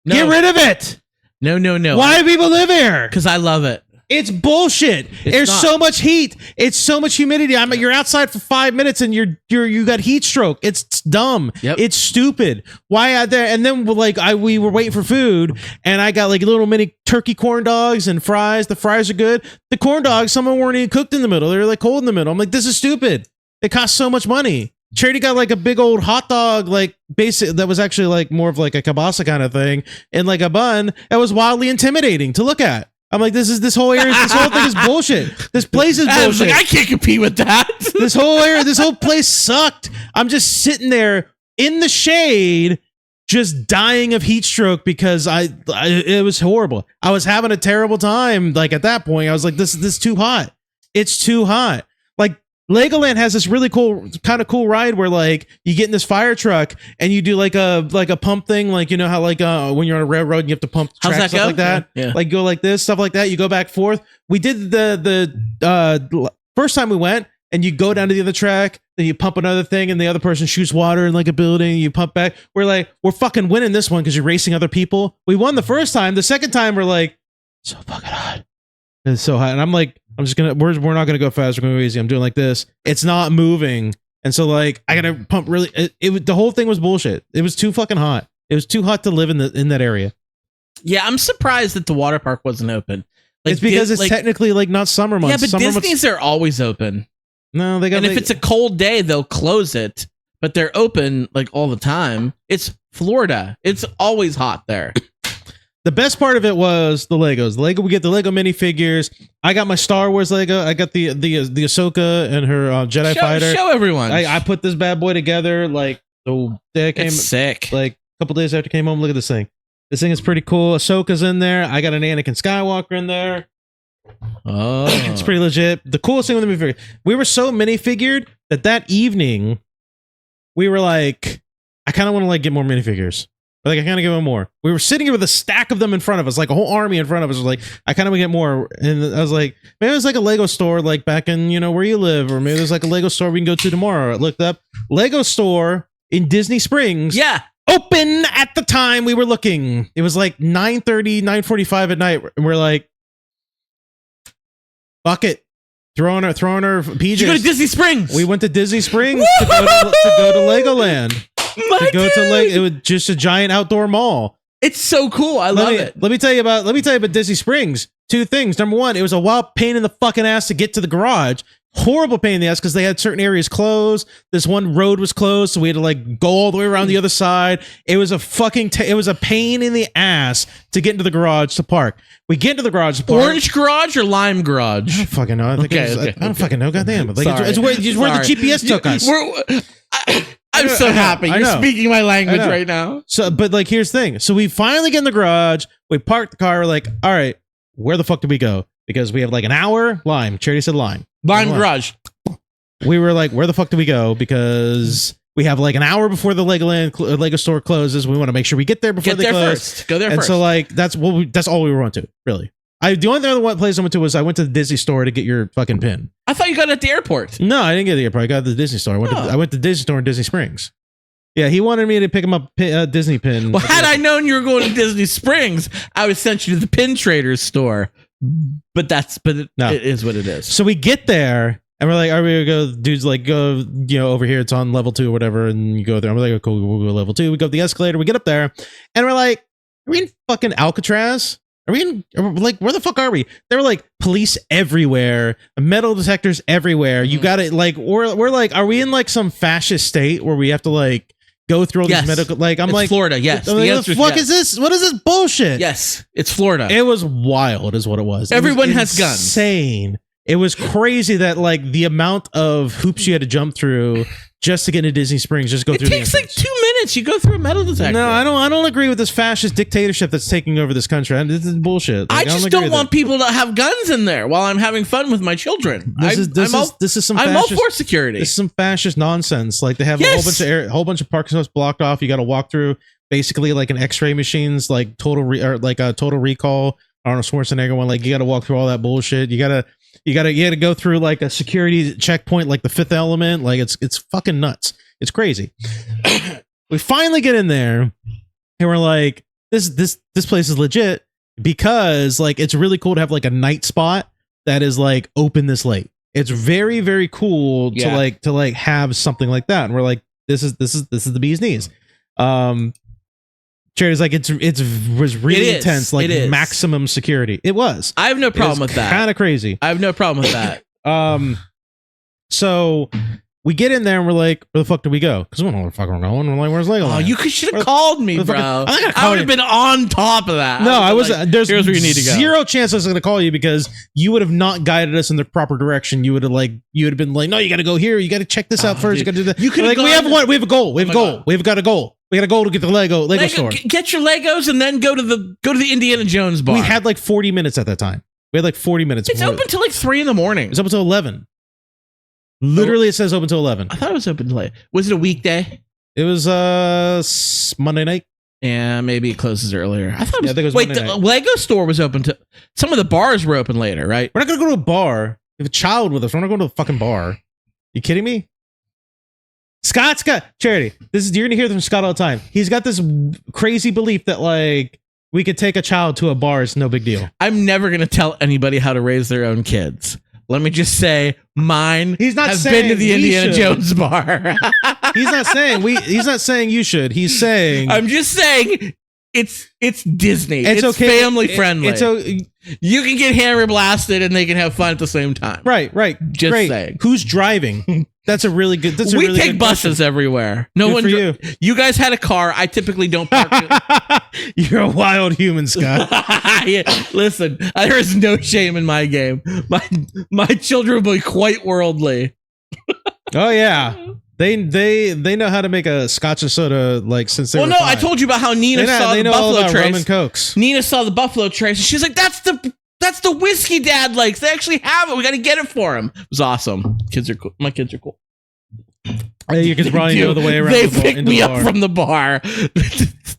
No. Get rid of it. No. Why do people live here? Because I love it. It's bullshit. There's not. so much heat. It's so much humidity. You're outside for 5 minutes and you got heat stroke. It's dumb. Yep. It's stupid. Why out there? And then we were waiting for food and I got like little mini turkey corn dogs and fries. The fries are good. The corn dogs, some of them weren't even cooked in the middle. They were like cold in the middle. I'm like, this is stupid. It costs so much money. Charity got like a big old hot dog, like basic that was actually like more of like a kielbasa kind of thing, and like a bun. That was wildly intimidating to look at. I'm like, this whole thing is bullshit. This place is I was bullshit. like, I can't compete with that. This whole place sucked. I'm just sitting there in the shade, just dying of heat stroke because it was horrible. I was having a terrible time. Like at that point, I was like, this is too hot. It's too hot. Like Legoland has this really cool ride where like you get in this fire truck and you do like a pump thing, like you know how like when you're on a railroad and you have to pump How's tracks, that stuff go? like that. Yeah. Like go like this, stuff like that. You go back and forth. We did the first time we went, and you go down to the other track, then you pump another thing, and the other person shoots water in like a building. You pump back. We're like, we're fucking winning this one because you're racing other people. We won the first time. The second time, we're like, so fucking hot. It's so hot, and I'm like, we're not gonna go fast. We're gonna go easy. I'm doing like this. It's not moving, and so like I gotta pump really. The whole thing was bullshit. It was too fucking hot. It was too hot to live in that area. Yeah, I'm surprised that the water park wasn't open. Like, it's because it's technically like not summer months. Yeah, but summer Disney's are always open. No, they got. And if it's a cold day, they'll close it, but they're open like all the time. It's Florida. It's always hot there. The best part of it was the Legos. We get the Lego minifigures. I got my Star Wars Lego. I got the Ahsoka and her Jedi fighter. Show everyone. I put this bad boy together like the day I came. It's sick. Like a couple days after I came home. Look at this thing. This thing is pretty cool. Ahsoka's in there. I got an Anakin Skywalker in there. Oh, It's pretty legit. The coolest thing with the minifigure, we were so minifigured that evening we were like, I kind of want to like get more minifigures. Like I kind of give them more. We were sitting here with a stack of them in front of us, like a whole army in front of us. Like I kind of want to get more, and I was like, maybe it's like a Lego store, like back in where you live, or maybe there's like a Lego store we can go to tomorrow. I looked up Lego store in Disney Springs. yeah. Open at the time we were looking. It was like 9:30, 9:45 at night, and we're like, fuck it, throwing our PJs. Did you go to Disney Springs? We went to Disney Springs to go to Legoland. It was just a giant outdoor mall. It's so cool. I love it. Let me tell you about Disney Springs. Two things. Number one, it was a wild pain in the fucking ass to get to the garage horrible pain in the ass because they had certain areas closed. This one road was closed, so we had to like go all the way around the other side. It was a fucking it was a pain in the ass to get into the garage to park. We get into the garage to park. Orange garage or lime I garage? don't fucking know. I think I don't fucking know. Goddamn, but like Sorry. it's where the GPS took us. I'm so happy I you're know. speaking my language I know. right now. So, but like, here's the thing. So we finally get in the garage. We park the car. We're like, all right, where the fuck do we go? Because we have like an hour. Lime. Charity said lime. Lime garage. We were like, where the fuck do we go? Because we have like an hour before the Lego store closes. We want to make sure we get there before Get they there close. first. Go there And first. so like that's all we were on to, really. The only other one place I went to was I went to the Disney store to get your fucking pin. I thought you got it at the airport. No, I didn't get the airport. I got the Disney store. I went to the Disney store in Disney Springs. Yeah, he wanted me to pick him up a Disney pin. Well, had I known you were going to Disney Springs, I would have sent you to the Pin Traders store. But it is what it is. So we get there and we're like, are we gonna go? Dude's like, go, over here. It's on level 2 or whatever. And you go there. I'm like, oh, cool. We'll go level 2. We go up the escalator. We get up there and we're like, are we in fucking Alcatraz? Are we in, like, where the fuck are we? There were like police everywhere, metal detectors everywhere. You got it. Like, we're like, are we in like some fascist state where we have to like go through all Yes. these medical, like, I'm It's like, Florida, yes. I'm The like, answer is the fuck yes. is this? What is this bullshit? Yes, it's Florida. It was wild, is what it was. Everyone has guns. Insane. It was crazy that like the amount of hoops you had to jump through just to get into Disney Springs, just go It through. takes like 2 minutes. You go through a metal detector. No, I don't agree with this fascist dictatorship that's taking over this country. This is bullshit. I Like, just agree don't with want it. people to have guns in there while I'm having fun with my children. This is some I'm all fascist, for security. This is some fascist nonsense. Like they have Yes. a whole bunch of parking spots blocked off. You got to walk through basically like an X-ray machines, like Total Recall. Arnold Schwarzenegger one. Like you got to walk through all that bullshit. You got to go through like a security checkpoint, like the Fifth Element. Like it's fucking nuts. It's crazy. We finally get in there, and we're like, this place is legit because like it's really cool to have like a night spot that is like open this late. It's very, very cool to like have something like that. And we're like, this is the bee's knees. Charity's like, it was really It is. intense, like It is. maximum security. It was. I have no problem with that. Kind of crazy. I have no problem with that. So we get in there and we're like, where the fuck do we go? Because we don't know where the fuck we're going. We're like, where's Legoland? Oh, you should have called me, Where the bro. fuck- I'm not gonna I call would you. have been on top of that. No, I was. like, There's here's where you need to go. zero chance I was going to call you because you would have not guided us in the proper direction. You would have been like, no, you got to go here. You got to check this out first. dude. You got to do that. You could've like, we gone- have one. We have a goal. We have Oh a my goal. God. We've got a goal. We got a goal to get the Lego store. Get your Legos and then go to the Indiana Jones bar. We had like 40 minutes at that time. We had like 40 minutes. It's before- open till like 3 in the morning. It's open till 11. Literally, it says open till 11. I thought it was open late. Was it a weekday? It was Monday night. Yeah, maybe it closes earlier. I thought it was. Yeah, I think it was wait, Monday the night. Lego store was open to. Some of the bars were open later, right? We're not gonna go to a bar. We have a child with us. We're not going to a fucking bar. You kidding me? Scott, Charity. You're gonna hear this from Scott all the time. He's got this crazy belief that like we could take a child to a bar. It's no big deal. I'm never gonna tell anybody how to raise their own kids. Let me just say, mine He's not have saying been to the we Indiana should. Jones bar. He's not saying He's not saying you should. He's saying I'm just saying it's Disney. It's okay. family friendly. It's You can get hammer blasted and they can have fun at the same time. right. Just Great. saying. Who's driving? That's a really good. That's a We really take good buses everywhere. No Good one. for You. You guys had a car. I typically don't park. question. You're a wild human, Scott. Yeah, listen, there is no shame in my game. My children will be quite worldly. Oh yeah, they know how to make a Scotch and soda like since they Well, were no, I five. told you about how Nina saw they the know all buffalo about rum and trace. cokes. Nina saw the buffalo trace, and she's like, "That's the whiskey Dad likes. They actually have it. We got to get it for him." It was awesome. Kids are cool. My kids are cool. You can probably know the way around. They the picked into me the up bar. from the bar.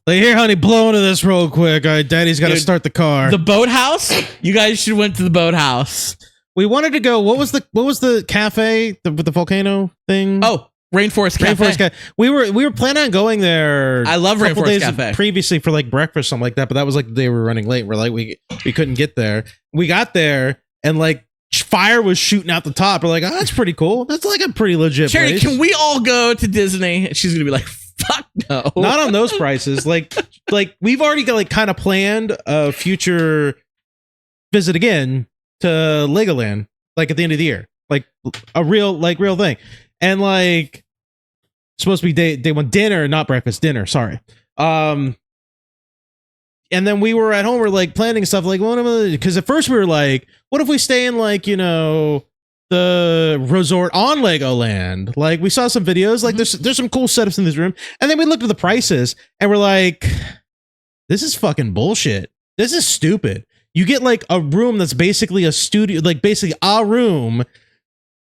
Like, here, honey, blow into this real quick. All right, Daddy's got to Dude, start the car. The boathouse. You guys should have went to the boathouse. We wanted to go. What was the cafe with the volcano thing? Oh, Rainforest Cafe. Rainforest Cafe. We were planning on going there. I love a couple Rainforest days Cafe. previously for like breakfast, something like that. But that was like they were running late. We're like we couldn't get there. We got there and like fire was shooting out the top. We're like, oh, that's pretty cool. That's like a pretty legit Charity, place. can we all go to Disney? And she's gonna be like, "Fuck no." Not on those prices. Like we've already got like kind of planned a future visit again to Legoland, like at the end of the year. like a real thing, and like supposed to be day one dinner, not breakfast, dinner. Sorry. And then we were at home, we're like planning stuff, like because at first we were like, what if we stay in like the resort on Legoland? Like we saw some videos, like there's some cool setups in this room, and then we looked at the prices and we're like, this is fucking bullshit. This is stupid. You get like a room that's basically a studio, like basically a room,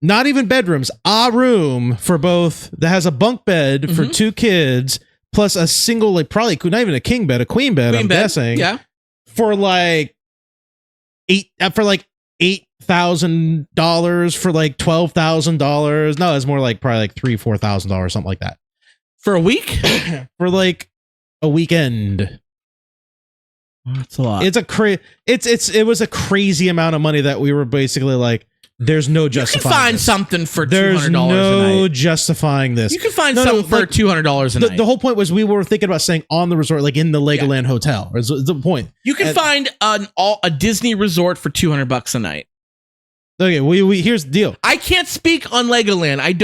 not even bedrooms, a room for both that has a bunk bed for 2 kids plus a single, like probably not even a king bed, a queen bed, I'm guessing. Yeah. For like $8,000 for like $12,000. No, it's more like probably like $3,000-$4,000, something like that. For a week? For like a weekend. That's a lot. It's it was a crazy amount of money that we were basically like, there's no justifying. You can find this. something for $200 There's a no night. justifying this. You can find something for like, $200 a night. The whole point was we were thinking about staying on the resort, like in the Legoland hotel. Is the point. You can find a Disney resort for $200 a night. Okay, here's the deal. I can't speak on Legoland. I've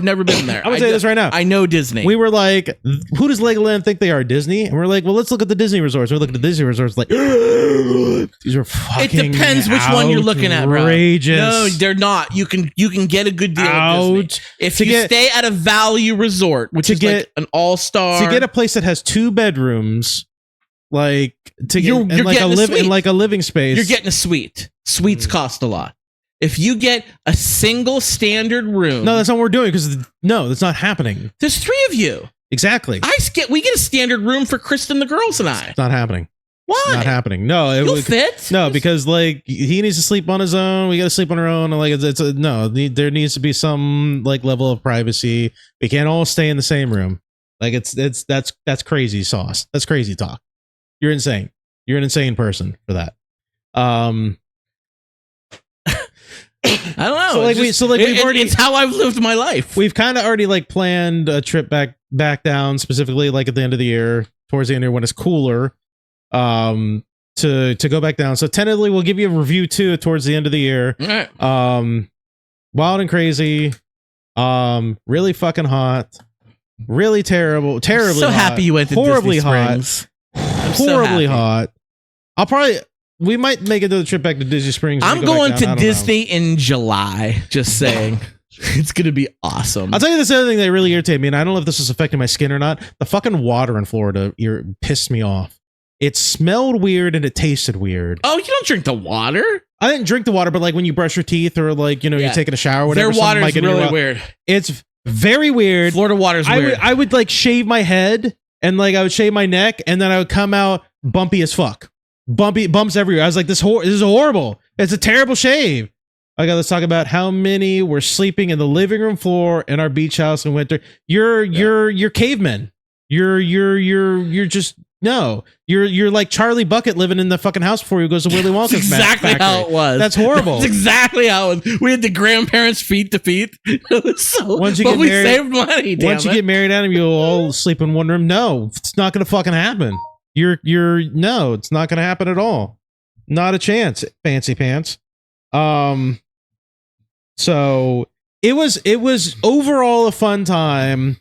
never been there. I'm gonna tell you this right now. I know Disney. We were like, who does Legoland think they are? Disney? And we're like, well, let's look at the Disney resorts. We look at the Disney resorts, like, these are fucking. It depends which one you're looking at, bro. Outrageous. No, they're not. You can get a good deal at Disney. If you stay at a value resort, which is like an all-star, to get a place that has 2 bedrooms, like you're in like a living space, you're getting a suite. Suites cost a lot. If you get a single standard room, no, that's not what we're doing because that's not happening. There's 3 of you. Exactly. We get a standard room for Kristen, the girls, and I. It's not happening. Why? It's not happening. No, You'll fit. No, because like he needs to sleep on his own. We got to sleep on our own. And like there needs to be some like level of privacy. We can't all stay in the same room. Like that's crazy sauce. That's crazy talk. You're insane. You're an insane person for that. I don't know. It's how I've lived my life. We've kind of already like planned a trip back down, specifically like at the end of the year, towards the end of the year when it's cooler, to go back down. So tentatively, we'll give you a review too towards the end of the year. All right. Wild and crazy, really fucking hot, really terribly so hot, happy you went to horribly Disney hot, Springs. horribly hot. We might make another trip back to Disney Springs. I'm going to Disney in July. Just saying. It's going to be awesome. I'll tell you this other thing that really irritated me, and I don't know if this is affecting my skin or not. The fucking water in Florida pissed me off. It smelled weird and it tasted weird. Oh, you don't drink the water? I didn't drink the water, but like when you brush your teeth or like, you're taking a shower or whatever. Their water is really weird. It's very weird. Florida water is weird. I would like shave my head and like I would shave my neck and then I would come out bumpy as fuck. Bumps everywhere. I was like, this is horrible. It's a terrible shave. Okay, let's talk about how many were sleeping in the living room floor in our beach house in winter. You're cavemen. You're just no. You're like Charlie Bucket living in the fucking house before he goes to Willy Wonka's exactly factory. how it was. That's horrible. That's exactly how it was. We had the grandparents feet to feet. Once you get married, saved money. Once you get married, Adam, you'll all sleep in one room. No, it's not gonna fucking happen. No, it's not gonna happen at all. Not a chance, fancy pants. So it was overall a fun time.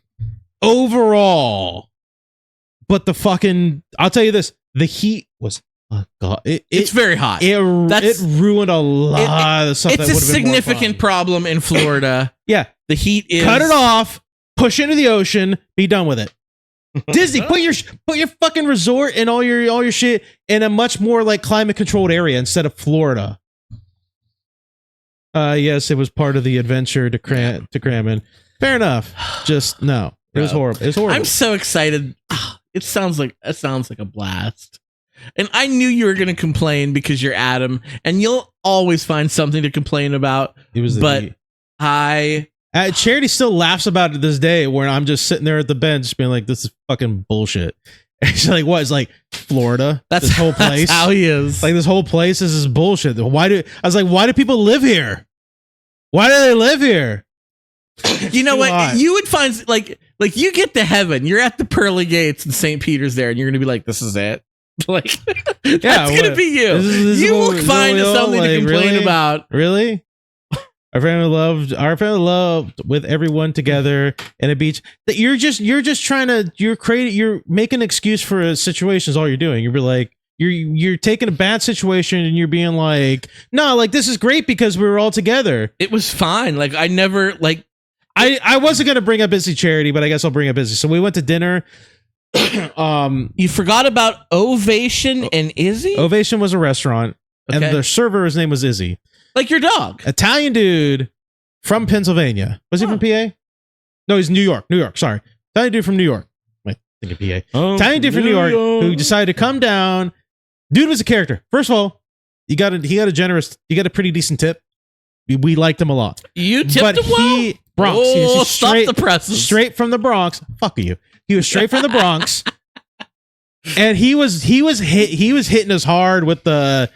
Overall. But I'll tell you this, the heat was God. It's very hot. It ruined a lot of stuff. It's a significant problem in Florida. Yeah. The heat is cut it off, push into the ocean, be done with it. Disney, put your fucking resort and all your shit in a much more like climate controlled area instead of Florida. Yes, it was part of the adventure to cram in. Fair enough. Just no. It was horrible. It was horrible. I'm so excited. It sounds like a blast. And I knew you were going to complain because you're Adam, and you'll always find something to complain about. Charity still laughs about it to this day when I'm just sitting there at the bench being like, this is fucking bullshit. And she's like, what? It's like Florida? This whole place? That's how he is. Like, this whole place is bullshit. Why do people live here? Why do they live here? You know what? Hot. You would find like you get to heaven, you're at the pearly gates in St. Peter's there, and you're gonna be like, this is it. Like, that's gonna be you. You will find something to complain about. Really? Our family loved with everyone together in a beach. That you're just trying to you're making an excuse for a situation is all you're doing. You're like you're taking a bad situation and you're being like, no, like this is great because we were all together. It was fine. Like I never like I wasn't gonna bring up Busy Charity, but I guess I'll bring up Busy. So we went to dinner. You forgot about Ovation and Izzy? Ovation was a restaurant, Okay. and the server, his name was Izzy. Like your dog. Italian dude from Pennsylvania. Was he from PA? No, he's New York. New York. Sorry, Italian dude from New York. I think of PA. Italian dude from New York who decided to come down. Dude was a character. First of all, he got a pretty decent tip. We liked him a lot. You tipped him well? Bronx. Oh, He's stop the presses. Straight from the Bronx. Fuck you. He was straight from the Bronx, and he was hitting us hard with the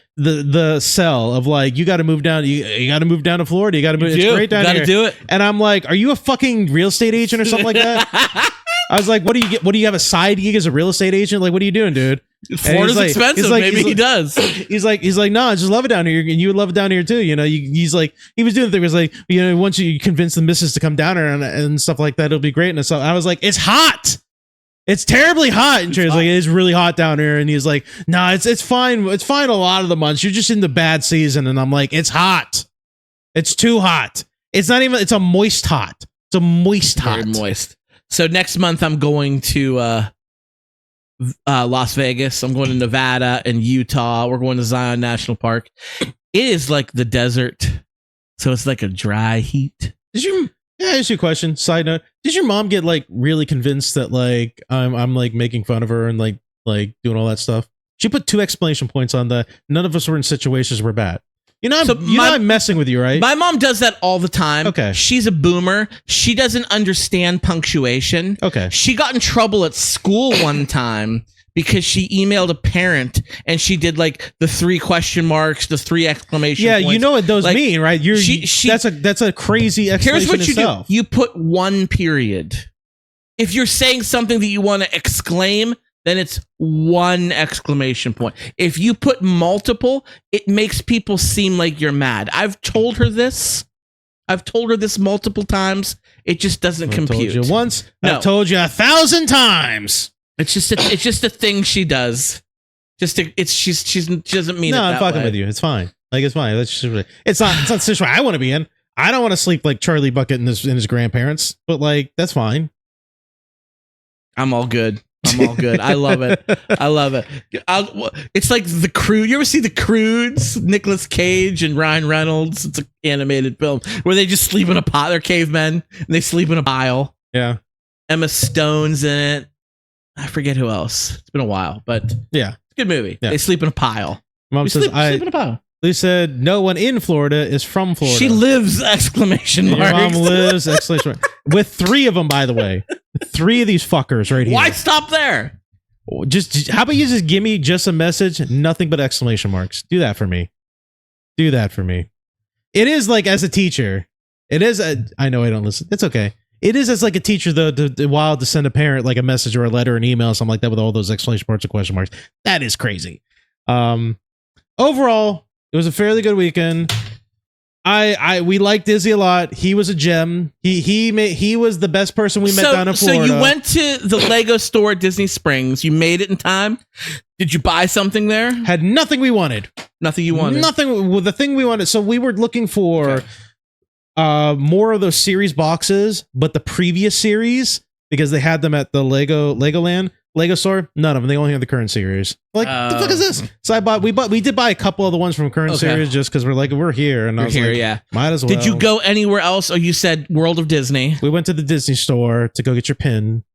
sell of like, you got to move down. You got to move down to Florida. You got to move. It's great down here. Got to do it. And I'm like, are you a fucking real estate agent or something like that? I was like, what do you get? What do you have a side gig as a real estate agent? Like, what are you doing, dude? Florida's expensive. Maybe he does. He's like, no, I just love it down here, and you would love it down here too. You know, he's like, he was doing the thing. Was like, you know, once you convince the missus to come down here and stuff like that, it'll be great. And so I was like, it's hot. It's terribly hot. And Trey's like, it's really hot down here. And he's like, no, it's fine. It's fine a lot of the months. You're just in the bad season. And I'm like, it's hot. It's too hot. It's not even. It's a moist hot. It's a moist hot. Very moist. So next month I'm going to Las Vegas. I'm going to Nevada and Utah. We're going to Zion National Park. It is like the desert, so it's like a dry heat. Here's your question. Side note: did your mom get like really convinced that like I'm like making fun of her and like doing all that stuff? She put 2 exclamation points on the. None of us were in situations where bad. You know, I'm messing with you, right? My mom does that all the time. Okay. She's a boomer. She doesn't understand punctuation. Okay. She got in trouble at school one time because she emailed a parent and she did like the 3 question marks, the 3 exclamation points. Yeah, you know what those like, mean, right? That's a crazy explanation. Here's what itself. you put 1 period. If you're saying something that you want to exclaim, then it's 1 exclamation point. If you put multiple, it makes people seem like you're mad. I've told her this multiple times. It just doesn't compute. I've told you once. No. I've told you 1,000 times. It's just a thing she does. She doesn't mean it. No, I'm that fucking way. with you. It's fine. Like it's fine. It's not the situation I want to be in. I don't want to sleep like Charlie Bucket and his grandparents, but like that's fine. I'm all good. I love it. It's like The Crude. You ever see The Crudes? Nicolas Cage and Ryan Reynolds. It's an animated film where they just sleep in a pile. They're cavemen and they sleep in a pile. Yeah. Emma Stone's in it. I forget who else. It's been a while, but yeah, it's a good movie. Yeah. They sleep in a pile. Mom says, sleep in a pile. They said no one in Florida is from Florida. She lives! Exclamation Your mark. mom lives! Exclamation mark. With 3 of them, by the way. 3 of these fuckers right here. Why stop there? Just how about you just give me just a message, nothing but exclamation marks. Do that for me. It is like as a teacher. I know I don't listen. It's okay. It is as like a teacher though, wild to send a parent like a message or a letter, an email, something like that with all those exclamation marks and question marks. That is crazy. Overall, it was a fairly good weekend. We liked Izzy a lot. He was a gem. He was the best person we met down in Florida. So you went to the Lego store at Disney Springs. You made it in time. Did you buy something there? Had nothing we wanted. Nothing you wanted. Nothing. Well, the thing we wanted. So we were looking for more of those series boxes, but the previous series because they had them at the Legoland. Lego store, none of them. They only have the current series. Like, the fuck is this? So we did buy a couple of the ones from current series just because we're here. And I was here, like, yeah. Might as well. Did you go anywhere else? Or you said World of Disney? We went to the Disney store to go get your pin.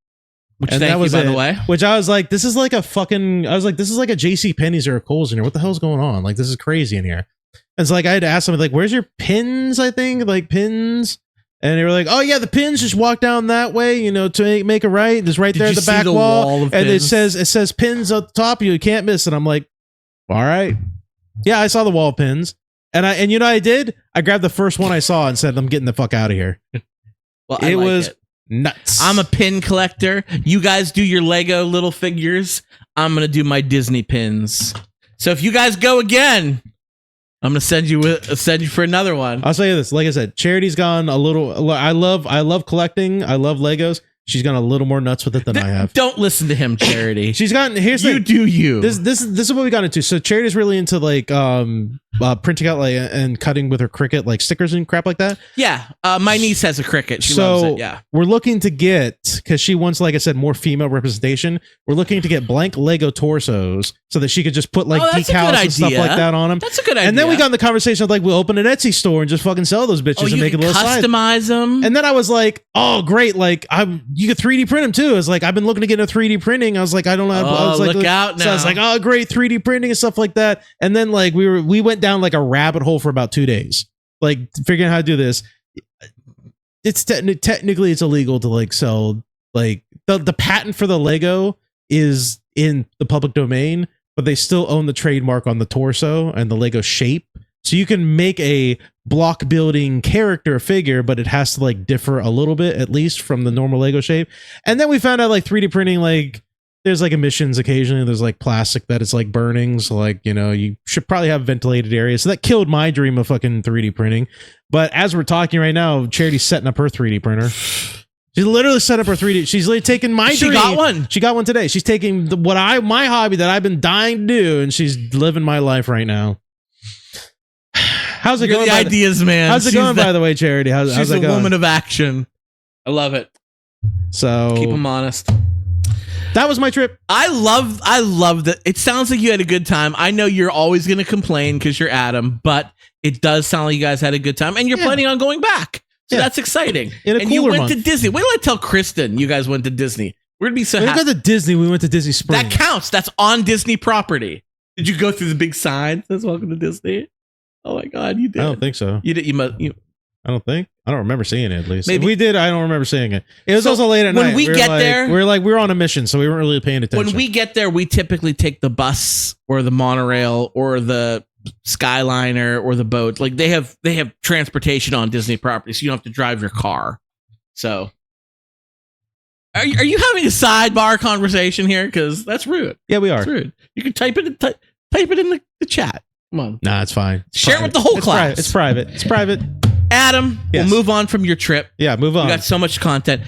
Which, and that was by the way. Which I was like, this is like a JC Penney's or a Kohl's in here. What the hell's going on? Like, this is crazy in here. And it's like, I had to ask them, like, where's your pins? I think, like, pins. And they were like, "Oh yeah, the pins. Just walk down that way, to make a right. There's right there at the back wall, and it says pins at the top. You can't miss it." I'm like, "All right, yeah, I saw the wall of pins, and I did. I grabbed the first one I saw and said, "I'm getting the fuck out of here." Well, it was nuts. I'm a pin collector. You guys do your Lego little figures. I'm gonna do my Disney pins. So if you guys go again, I'm gonna send you for another one. I'll tell you this. Like I said, Charity's gone a little. I love collecting. I love Legos. She's gone a little more nuts with it than I have. Don't listen to him, Charity. She's gotten. Here's you the, do you. This is what we got into. So Charity's really into like printing out like and cutting with her Cricut like stickers and crap like that. Yeah, my niece has a Cricut. She loves it. Yeah, we're looking to get, because she wants, like I said, more female representation. We're looking to get blank Lego torsos so that she could just put like decals and stuff like that on them. That's a good idea. And then we got in the conversation of like, we'll open an Etsy store and just fucking sell those bitches and make it a little customize them. And then I was like, oh great, like you could 3D print them too. It's like I've been looking to get into 3D printing. I was like, I don't know. I was like, look out now. So I was like, oh great, 3D printing and stuff like that. And then like we went down like a rabbit hole for about 2 days, like figuring out how to do this. It's technically it's illegal to like sell, like the patent for the Lego is in the public domain, but they still own the trademark on the torso and the Lego shape. So you can make a block building character figure, but it has to like differ a little bit, at least from the normal Lego shape. And then we found out like 3D printing, like there's like emissions occasionally. There's like plastic that it's like burning. So like, you know, you should probably have ventilated areas. So that killed my dream of fucking 3D printing. But as we're talking right now, Charity's setting up her 3D printer. She's literally set up her 3D. She's literally taking my dream. She got one. She got one today. She's taking my hobby that I've been dying to do, and she's living my life right now. How's it going? The ideas, man. How's it going, by the way, Charity? How's she's it a going? woman of action. I love it. So keep them honest. That was my trip. I love that. It sounds like you had a good time. I know you're always going to complain because you're Adam, but it does sound like you guys had a good time, and you're planning on going back. So that's exciting. And you went to Disney. Wait till I tell Kristen you guys went to Disney. We're gonna be so happy. We went to Disney. We went to Disney Springs. That counts. That's on Disney property. Did you go through the big sign that says "Welcome to Disney"? Oh my God, you did. I don't think so. You did. I don't think. I don't remember seeing it. At least maybe if we did. I don't remember seeing it. It was also late at night. When we get there, we were on a mission, so we weren't really paying attention. When we get there, we typically take the bus or the monorail or the Skyliner or the boat. Like they have transportation on Disney property, so you don't have to drive your car. So, are you having a sidebar conversation here? Because that's rude. Yeah, we are. It's rude. You can type it in the chat. Come on. Nah, it's fine. Share it with the whole class. It's private. It's private. Adam, we'll move on from your trip. Yeah, move on. We got so much content.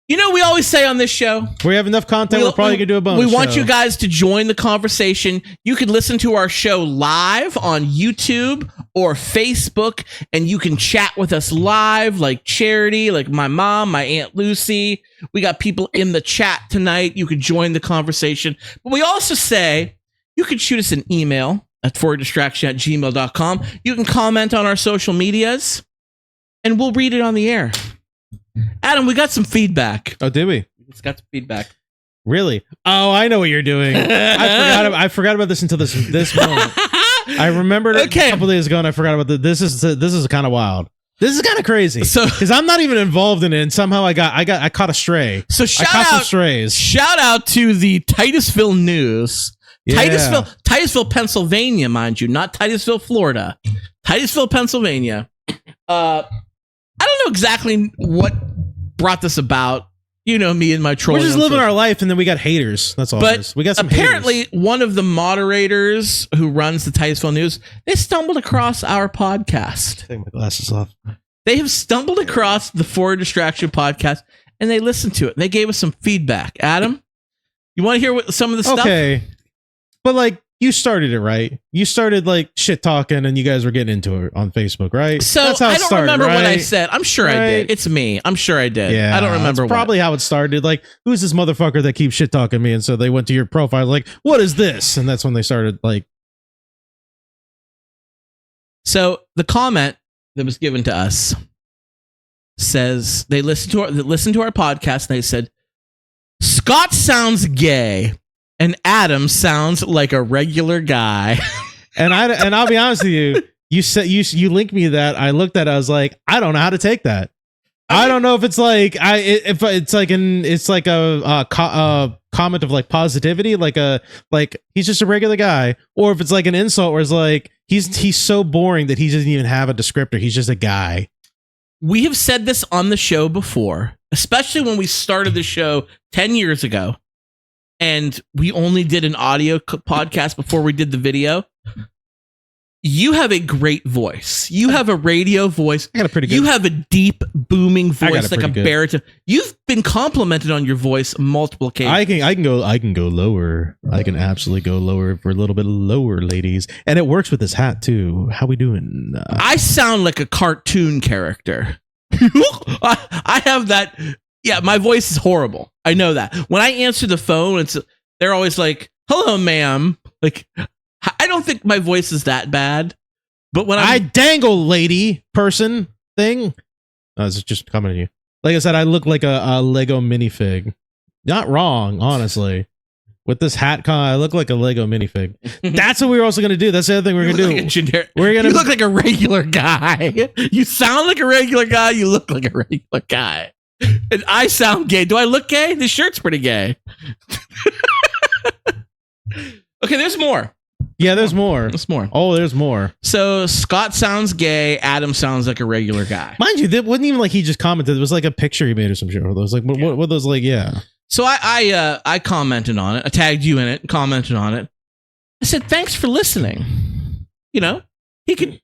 You know, we always say on this show, we have enough content. We're probably gonna do a bonus. We want you guys to join the conversation. You can listen to our show live on YouTube or Facebook, and you can chat with us live, like Charity, like my mom, my Aunt Lucy. We got people in the chat tonight. You can join the conversation. But we also say you can shoot us an email at fordistraction@gmail.com. You can comment on our social medias, and we'll read it on the air. Adam, we got some feedback. Oh, did we? We just got some feedback. Really? Oh, I know what you're doing. I forgot about this until this moment. I remembered it a couple days ago, and I forgot about this. This is kind of wild. This is kind of crazy. So, because I'm not even involved in it, and somehow I caught a stray. So I caught some strays. Shout out to the Titusville News. Yeah. Titusville, Pennsylvania, mind you, not Titusville, Florida. Titusville, Pennsylvania. I don't know exactly what brought this about. You know me and my trolling. We're just living our life, and then we got haters. That's all. But we got some apparently, haters. One of the moderators who runs the Titusville News, they stumbled across our podcast. Take my glasses off. They have stumbled across the For Distraction podcast, and they listened to it. And they gave us some feedback. Adam, you want to hear some of the stuff? Okay, but like, you started it, right? You started like shit talking, and you guys were getting into it on Facebook, right? So that's how I it don't started, remember right? what I said. I'm sure I did. It's me. I'm sure I did. Yeah, I don't remember. That's probably how it started. Like, who's this motherfucker that keeps shit talking me? And so they went to your profile, like, what is this? And that's when they started like. So the comment that was given to us says they listened to our podcast, and they said Scott sounds gay. And Adam sounds like a regular guy. and I'll be honest with you. You said you linked me that. I looked at it, I was like, I don't know how to take that. I don't know if it's like if it's like a comment of like positivity, like he's just a regular guy, or if it's like an insult where it's like he's so boring that he doesn't even have a descriptor. He's just a guy. We have said this on the show before, especially when we started the show 10 years ago. And we only did an audio podcast before we did the video. you have a great voice. You have a radio voice. I got a pretty good. You have a deep, booming I got voice a like a pretty good. baritone. You've been complimented on your voice multiple occasions. I can go lower. I can absolutely go lower for a little bit lower, ladies. And it works with this hat too. How we doing? I sound like a cartoon character. I have that. Yeah, my voice is horrible. I know that. When I answer the phone, they're always like, "Hello, ma'am." Like, I don't think my voice is that bad. But when I dangle, lady, person, thing. I was just coming at you. Like I said, I look like a Lego minifig. Not wrong, honestly. With this hat con, I look like a Lego minifig. That's what we were also going to do. That's the other thing we're going to do. You look like a regular guy. You sound like a regular guy. You look like a regular guy. And I sound gay. Do I look gay? This shirt's pretty gay. Okay, there's more. Yeah, there's more. There's more. Oh, there's more. So Scott sounds gay. Adam sounds like a regular guy. Mind you, that wasn't even like he just commented. It was like a picture he made or some shit. It was like, what those like, yeah. So I commented on it. I tagged you in it, commented on it. I said, thanks for listening. You know, he could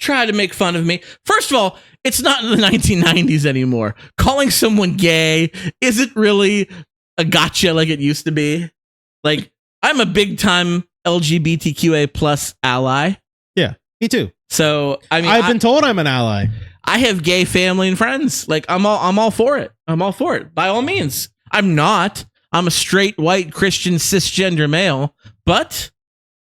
try to make fun of me. First of all, it's not in the 1990s anymore. Calling someone gay isn't really a gotcha like it used to be. Like, I'm a big time LGBTQA plus ally. Yeah, me too. So I mean, I've been told I'm an ally. I have gay family and friends. Like, I'm all for it. I'm all for it. By all means. I'm not. I'm a straight white Christian cisgender male, but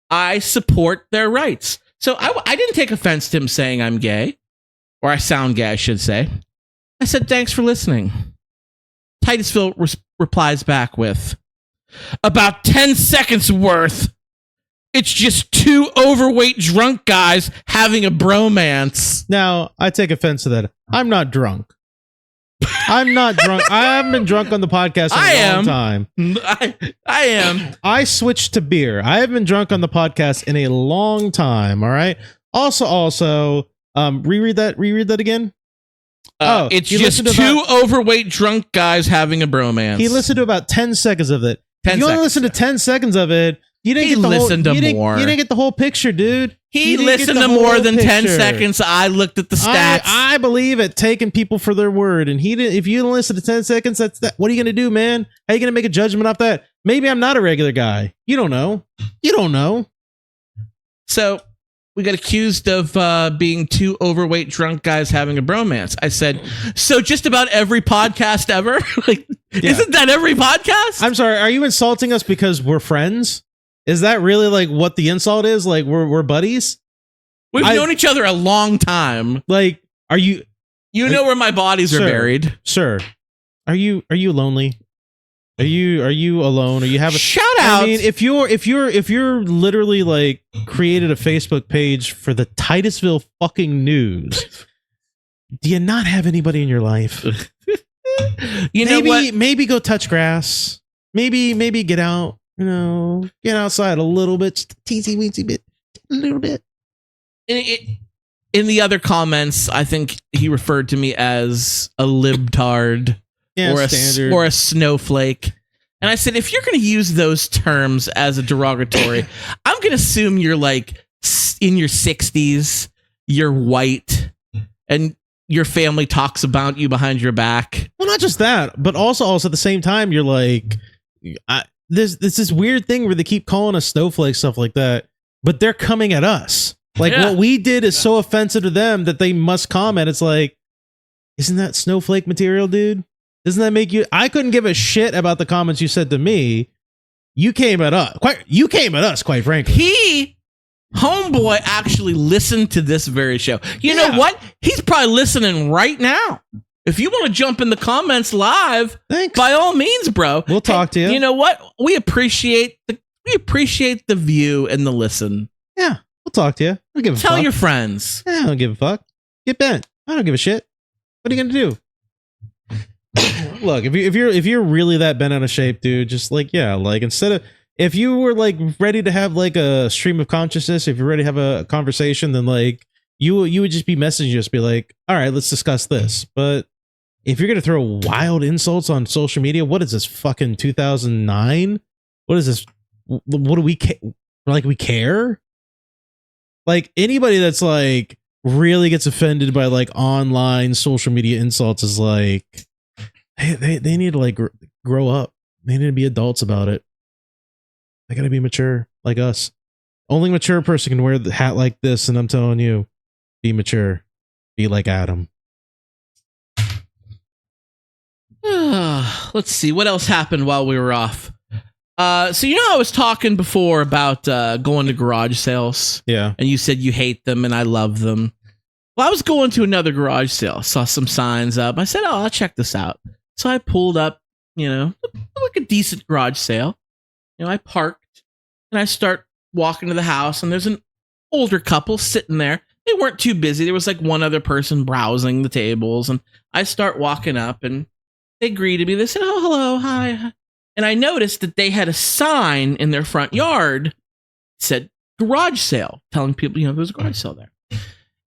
I support their rights. So I didn't take offense to him saying I'm gay, or I sound gay, I should say. I said, thanks for listening. Titusville replies back with, about 10 seconds worth. It's just two overweight drunk guys having a bromance. Now, I take offense to that. I'm not drunk. I'm not drunk. I haven't been drunk on the podcast in a long time. I am. I switched to beer. I haven't been drunk on the podcast in a long time. All right. Also, reread that again. It's just two overweight drunk guys having a bromance. He listened to about 10 seconds of it. 10 If you only seconds. listen to 10 seconds of it, you didn't He get the listened whole, to you didn't- more. You didn't get the whole picture, dude. He You didn't listened get to the more whole than 10 picture. seconds. I looked at the stats. I believe it, taking people for their word. And he didn't. If you don't listen to 10 seconds, that's that. What are you gonna do, man? How are you gonna make a judgment off that? Maybe I'm not a regular guy. You don't know. You don't know. So we got accused of being two overweight drunk guys having a bromance. I said, so just about every podcast ever? Like, Yeah. Isn't that every podcast? I'm sorry. Are you insulting us because we're friends? Is that really like what the insult is? Like we're buddies? We've known each other a long time. Like, are you? You know where my bodies are Sir. buried. Sir, are you lonely? Are you alone? Or you have a Shout out. I mean, if you're literally like created a Facebook page for the Titusville fucking news, do you not have anybody in your life? You know what? Maybe go touch grass. Maybe get out. You know, get outside a little bit, just a teensy weensy bit, a little bit. In the other comments, I think he referred to me as a libtard. Yeah, standard. or a snowflake. And I said, if you're going to use those terms as a derogatory, I'm going to assume you're like in your 60s, you're white, and your family talks about you behind your back. Well, not just that, but also at the same time, you're like, there's this weird thing where they keep calling us snowflake, stuff like that, but they're coming at us. Like what we did is so offensive to them that they must comment. It's like, isn't that snowflake material, dude? Doesn't that make you? I couldn't give a shit about the comments you said to me. You came at us. Quite frankly. Homeboy actually listened to this very show. You know what? He's probably listening right now. If you want to jump in the comments live, Thanks. by all means, bro. We'll talk to you. You know what? We appreciate the view and the listen. Yeah, we'll talk to you. I don't give a fuck. Tell your friends. Yeah, I don't give a fuck. Get bent. I don't give a shit. What are you gonna do? Look, if you're really that bent out of shape, dude, just like instead of if you were like ready to have like a stream of consciousness, if you're ready to have a conversation, then like you would just be messaging, just be like, all right, let's discuss this. But if you're gonna throw wild insults on social media, what is this fucking 2009? What is this? What do we care? Like we care? like anybody that's like really gets offended by like online social media insults is like they need to like grow up. They need to be adults about it. They gotta be mature like us. Only mature person can wear the hat like this, and I'm telling you, be mature. Be like Adam. Let's see what else happened while we were off. So you know I was talking before about going to garage sales. Yeah. And you said you hate them and I love them. Well, I was going to another garage sale. Saw some signs up. I said, "Oh, I'll check this out." So I pulled up, you know, like a decent garage sale. You know, I parked and I start walking to the house, and there's an older couple sitting there. They weren't too busy. There was like one other person browsing the tables, and I start walking up, and they greeted me. They said, "Oh, hello, hi." And I noticed that they had a sign in their front yard that said garage sale, telling people, you know, there's a garage sale there.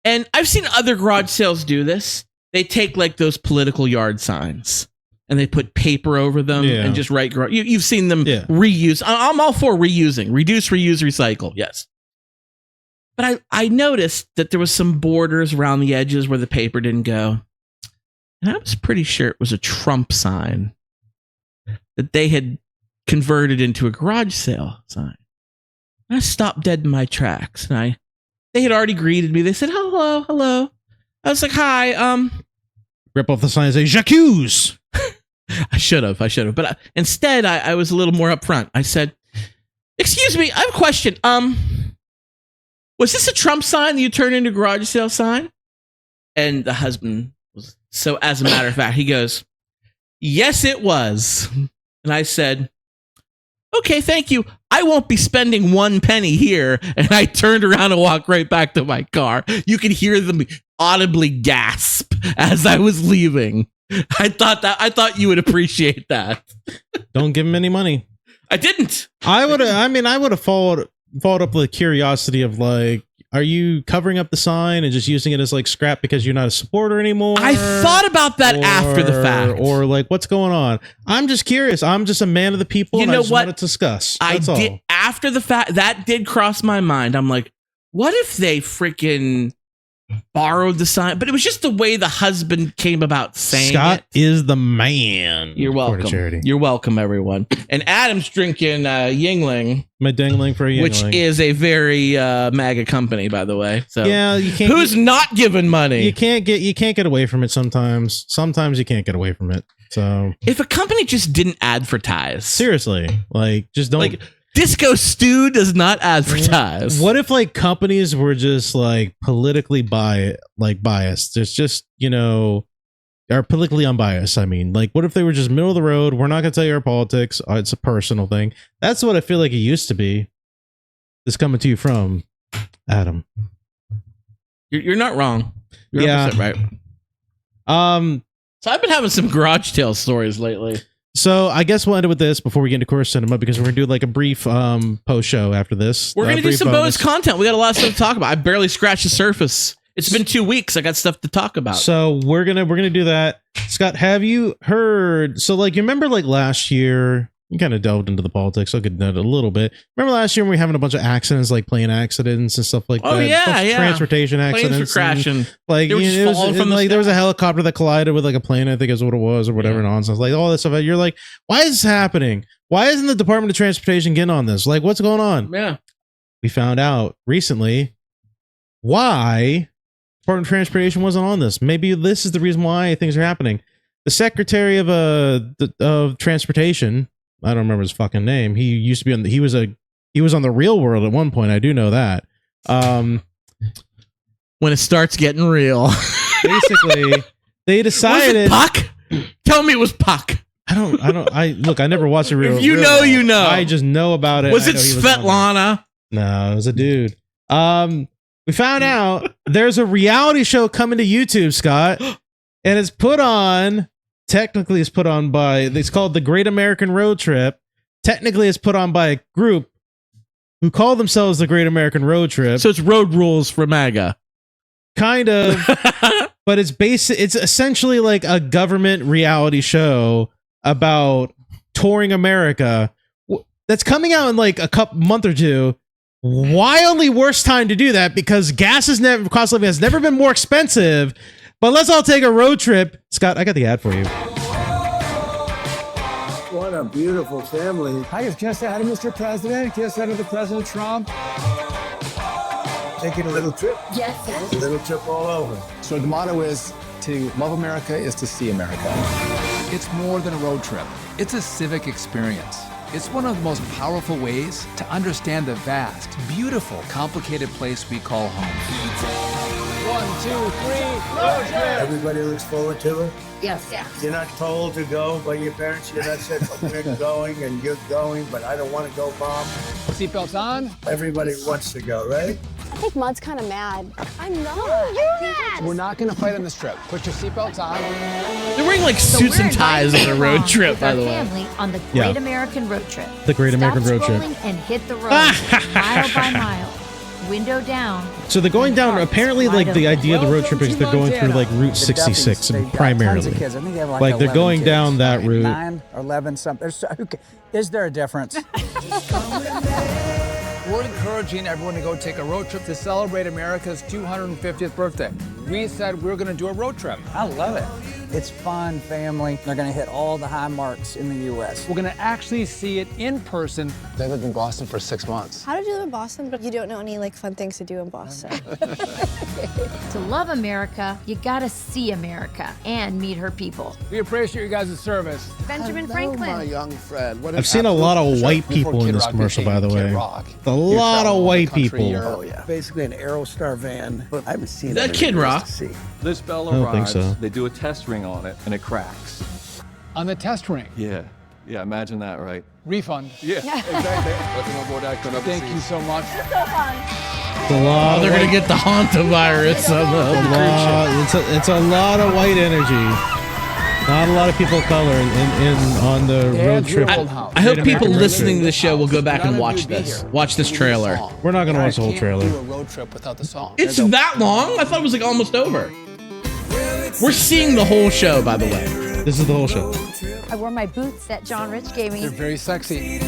And I've seen other garage sales do this. They take like those political yard signs and they put paper over them and just write garage. You've seen them reuse. I'm all for reusing. Reduce, reuse, recycle. Yes. But I noticed that there was some borders around the edges where the paper didn't go. And I was pretty sure it was a Trump sign that they had converted into a garage sale sign. And I stopped dead in my tracks, and they had already greeted me. They said, "Hello, hello." I was like, "Hi." Rip off the sign and say, "J'accuse." I should have. But instead, I was a little more upfront. I said, "Excuse me, I have a question. Was this a Trump sign that you turned into a garage sale sign?" And the husband was, so as a matter of fact, he goes, "Yes, it was." And I said, "Okay, thank you. I won't be spending 1 penny here." And I turned around and walked right back to my car. You could hear them audibly gasp as I was leaving. I thought you would appreciate that. Don't give him any money. I didn't. I would have followed up with curiosity of like, are you covering up the sign and just using it as like scrap because you're not a supporter anymore? I thought about that after the fact. Or like, what's going on? I'm just curious. I'm just a man of the people. You know I just what? want to discuss. I That's all. did after the fact. That did cross my mind. I'm like, what if they freaking borrowed the sign? But it was just the way the husband came about saying Scott it. is the man. You're welcome. Charity. You're welcome, everyone. And Adam's drinking Yingling, My dangling for a Yingling. which is a very MAGA company, by the way. So yeah, you can't. who's not giving money? You can't get away from it sometimes. Sometimes you can't get away from it. So If a company just didn't advertise, seriously, like just don't. like Disco Stew does not advertise. What if like companies were just like politically biased? There's just, you know, are politically unbiased. I mean, like, what if they were just middle of the road? We're not going to tell you our politics. It's a personal thing. That's what I feel like it used to be. This coming to you from Adam. You're not wrong. You're Yeah. 100% right. So I've been having some garage tale stories lately. So I guess we'll end it with this before we get into Core Cinema, because we're gonna do like a brief post show after this. We're gonna do Brief some bonus content. We got a lot of stuff to talk about. I barely scratched the surface. It's been 2 weeks. I got stuff to talk about. So we're gonna do that. Scott, have you heard? So like, you remember like last year? You kind of delved into the politics. I'll get into it a little bit. Remember last year when we were having a bunch of accidents, like plane accidents and stuff like that? Yeah, Bunch of yeah. transportation accidents. Planes were crashing. Like, They were you just know, it was, falling from and, the like there was a sky. helicopter that collided with like a plane, I think is what it was, or whatever nonsense. Like all that stuff. You're like, why is this happening? Why isn't the Department of Transportation getting on this? Like, what's going on? Yeah. We found out recently why Department of Transportation wasn't on this. Maybe this is the reason why things are happening. The Secretary of Transportation, I don't remember his fucking name. He used to be on he was on the Real World at one point. I do know that. When it starts getting real. Basically, they decided. Was it Puck? Tell me it was Puck. I never watched a Real. If you Real know, World. you know. I just know about it. Was I it know he was on there. Svetlana? No, it was a dude. We found out there's a reality show coming to YouTube, Scott, and it's put on. Technically, it's put on by. It's called The Great American Road Trip. Technically, it's put on by a group who call themselves The Great American Road Trip. So it's Road Rules for MAGA. Kind of, but it's It's essentially like a government reality show about touring America. That's coming out in like a month or two. wildly worst time to do that because cost of living has never been more expensive. But let's all take a road trip. Scott, I got the ad for you. What a beautiful family. Can I say hi to Mr. President? Can I say hi to President Trump? Taking a little trip. Yes. A little trip all over. So the motto is to love America is to see America. It's more than a road trip. It's a civic experience. It's one of the most powerful ways to understand the vast, beautiful, complicated place we call home. 1, 2, 3, road trip. Everybody looks forward to it. Yes. You're not told to go by your parents. You're not said, we're going and you're going, but I don't want to go, Mom. Seatbelts on. Everybody wants to go, right? I think Mud's kind of mad. I'm not. You're mad. We're not going to fight on this trip. Put your seatbelts on. They're wearing like suits and ties on a road trip, by the way. Family on the Yeah. Great American Road Trip. The Great American Road Trip. Stop scrolling and hit the road mile by mile, window down. So they're going down. Apparently, like the idea of the road trip is they're going through like Route 66 primarily. Like they're going down that route. 9 or 11 something. Is there a difference? We're encouraging everyone to go take a road trip to celebrate America's 250th birthday. We said we were going to do a road trip. I love it. It's fun, family. They're going to hit all the high marks in the U.S. We're going to actually see it in person. They lived in Boston for 6 months. How did you live in Boston, but you don't know any like fun things to do in Boston? To love America, you gotta see America and meet her people. We appreciate you guys' service. Benjamin Franklin. My young friend. What an I've seen a lot of white Before people in Kid this Rock commercial, became by the Kid way. Rock. A lot of white people. Oh, yeah. Basically an Aerostar van. But I haven't seen That everything Kid there is Rock. to see. This Bella I don't think arrives, so. they do a test ring on it, and it cracks. On the test ring. Yeah, imagine that, right? Refund. Yeah, exactly. Welcome aboard, Acton. Thank you so much. It's a lot. Oh, they're gonna get the hantavirus on the It's a lot of white energy. Not a lot of people of color in on the road trip. I hope people listening to the show will go back and watch this. Watch this trailer. We're not gonna watch the whole trailer. Do a road trip without the song. It's that long? I thought it was like almost over. We're seeing the whole show, by the way. This is the whole show. I wore my boots that John Rich gave me. They're very sexy.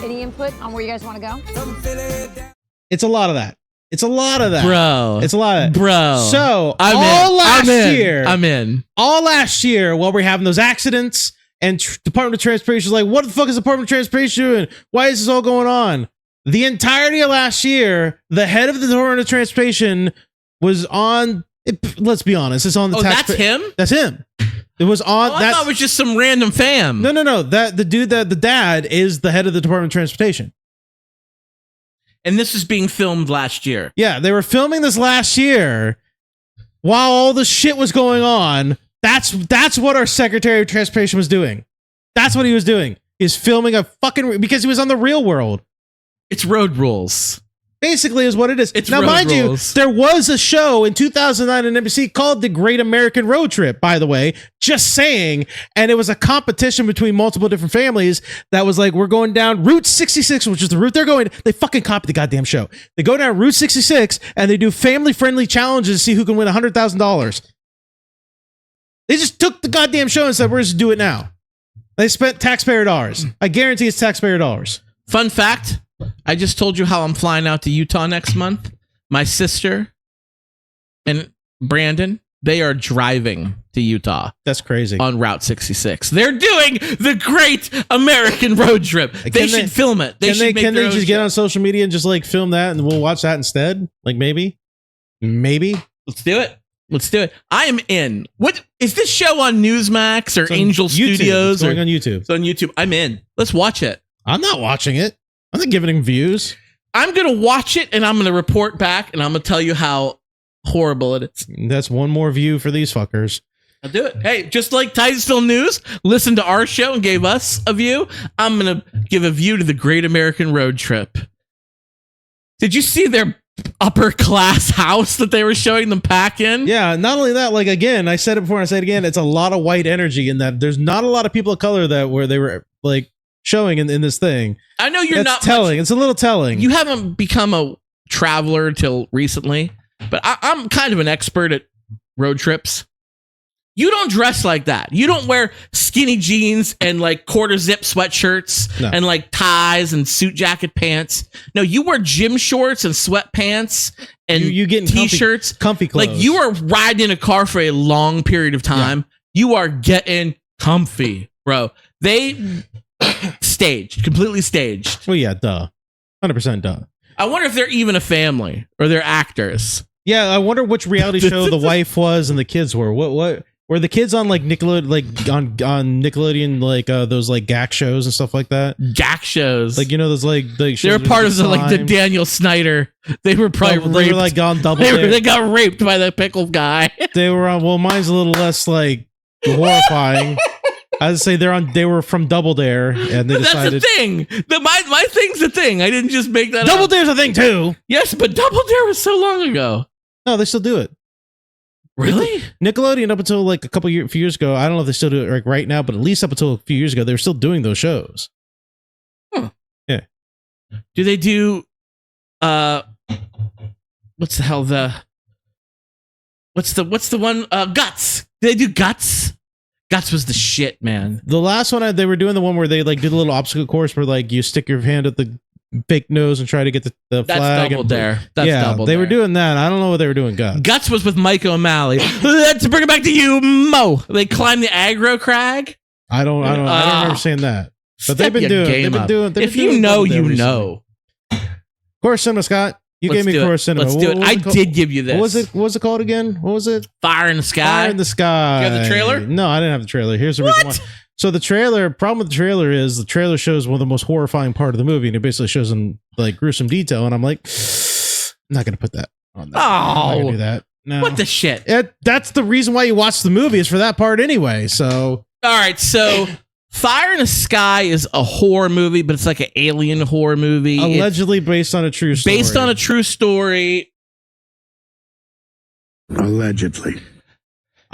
Any input on where you guys want to go? It's a lot of that. It's a lot of that. Bro. It's a lot of that. Bro. So I'm all in. last I'm in. year, I'm in. all last year while we're having those accidents and Department of Transportation is like, what the fuck is Department of Transportation doing? Why is this all going on? The entirety of last year, the head of the Department of Transportation was on, let's be honest, it's on the That's him? That's him. It was on I thought it was just some random fam. No. That the dude that the dad is the head of the Department of Transportation. And this is being filmed last year. Yeah, they were filming this last year while all the shit was going on. That's what our Secretary of Transportation was doing. That's what he was doing. He's filming a fucking because he was on the Real World. It's road rules. Basically is what it is. It's now, road mind rules. you, there was a show in 2009 on NBC called The Great American Road Trip, by the way, just saying. And it was a competition between multiple different families that was like, we're going down Route 66, which is the route they're going. They fucking copied the goddamn show. They go down Route 66 and they do family-friendly challenges to see who can win $100,000. They just took the goddamn show and said, we're just do it now. They spent taxpayer dollars. I guarantee it's taxpayer dollars. Fun fact, I just told you how I'm flying out to Utah next month. My sister and Brandon, they are driving to Utah. That's crazy. On Route 66. They're doing the Great American Road Trip. They should film it. They should Can they just get on social media and just like film that and we'll watch that instead? Like maybe? Let's do it. Let's do it. I am in. What is this show on Newsmax or Angel YouTube. Studios? It's going on YouTube. It's on YouTube. I'm in. Let's watch it. I'm not watching it. I'm not giving him views. I'm going to watch it and I'm going to report back and I'm going to tell you how horrible it is. That's one more view for these fuckers. I'll do it. Hey, just like Titusville News listened to our show and gave us a view, I'm going to give a view to the Great American Road Trip. Did you see their upper class house that they were showing them pack in? Yeah, not only that, like again, I said it before and I say it again, it's a lot of white energy in that there's not a lot of people of color that where they were like showing in this thing. I know you're not telling. It's a little telling. You haven't become a traveler till recently, but I'm kind of an expert at road trips. You don't dress like that. You don't wear skinny jeans and like quarter zip sweatshirts and like ties and suit jacket pants. No, you wear gym shorts and sweatpants and you getting t-shirts, comfy clothes. Like you are riding in a car for a long period of time. You are getting comfy, bro. They completely staged. Well, yeah, duh. 100% duh. I wonder if they're even a family or they're actors. Yeah, I wonder which reality show the wife was and the kids were. What were the kids on like Nickelodeon, like on Nickelodeon, like those like GAC shows and stuff like that? GAC shows, like those like they were part of the Daniel Snyder. They were probably raped. They were like on Double Dare. They got raped by the pickle guy. They were on. Well, mine's a little less like horrifying. I'd say they were from Double Dare, and they decided that's the thing. My thing's a thing. I didn't just make that. Double Dare's a thing too. Yes, but Double Dare was so long ago. No, they still do it. Really? Nickelodeon up until like few years ago. I don't know if they still do it like right now, but at least up until a few years ago, they were still doing those shows. Huh. Yeah. Do they do? What's the hell What's the one? Guts. Do they do Guts? Guts was the shit, man. The last one they were doing the one where they like did a little obstacle course where like you stick your hand at the fake nose and try to get the flag. That's Double Dare. That's Double they Dare. were doing that. I don't know what they were doing. Guts was with Mike O'Malley. Let's bring it back to you, Mo. They climbed the aggro crag. I don't remember saying that. But they've been doing. If you know, you know. Core Cinema, Scott. You gave me Core Cinema. Let's do it. I did give you this. What was it called again? What was it? Fire in the Sky. Fire in the Sky. You have the trailer? No, I didn't have the trailer. Here's the reason why. So the problem with the trailer is the trailer shows one of the most horrifying part of the movie, and it basically shows in like gruesome detail. And I'm like, I'm not gonna put that on there. I'm not gonna do that. No. What the shit? That's the reason why you watch the movie is for that part anyway. So all right, so Fire in the Sky is a horror movie, but it's like an alien horror movie. Allegedly based on a true story. Based on a true story. Allegedly.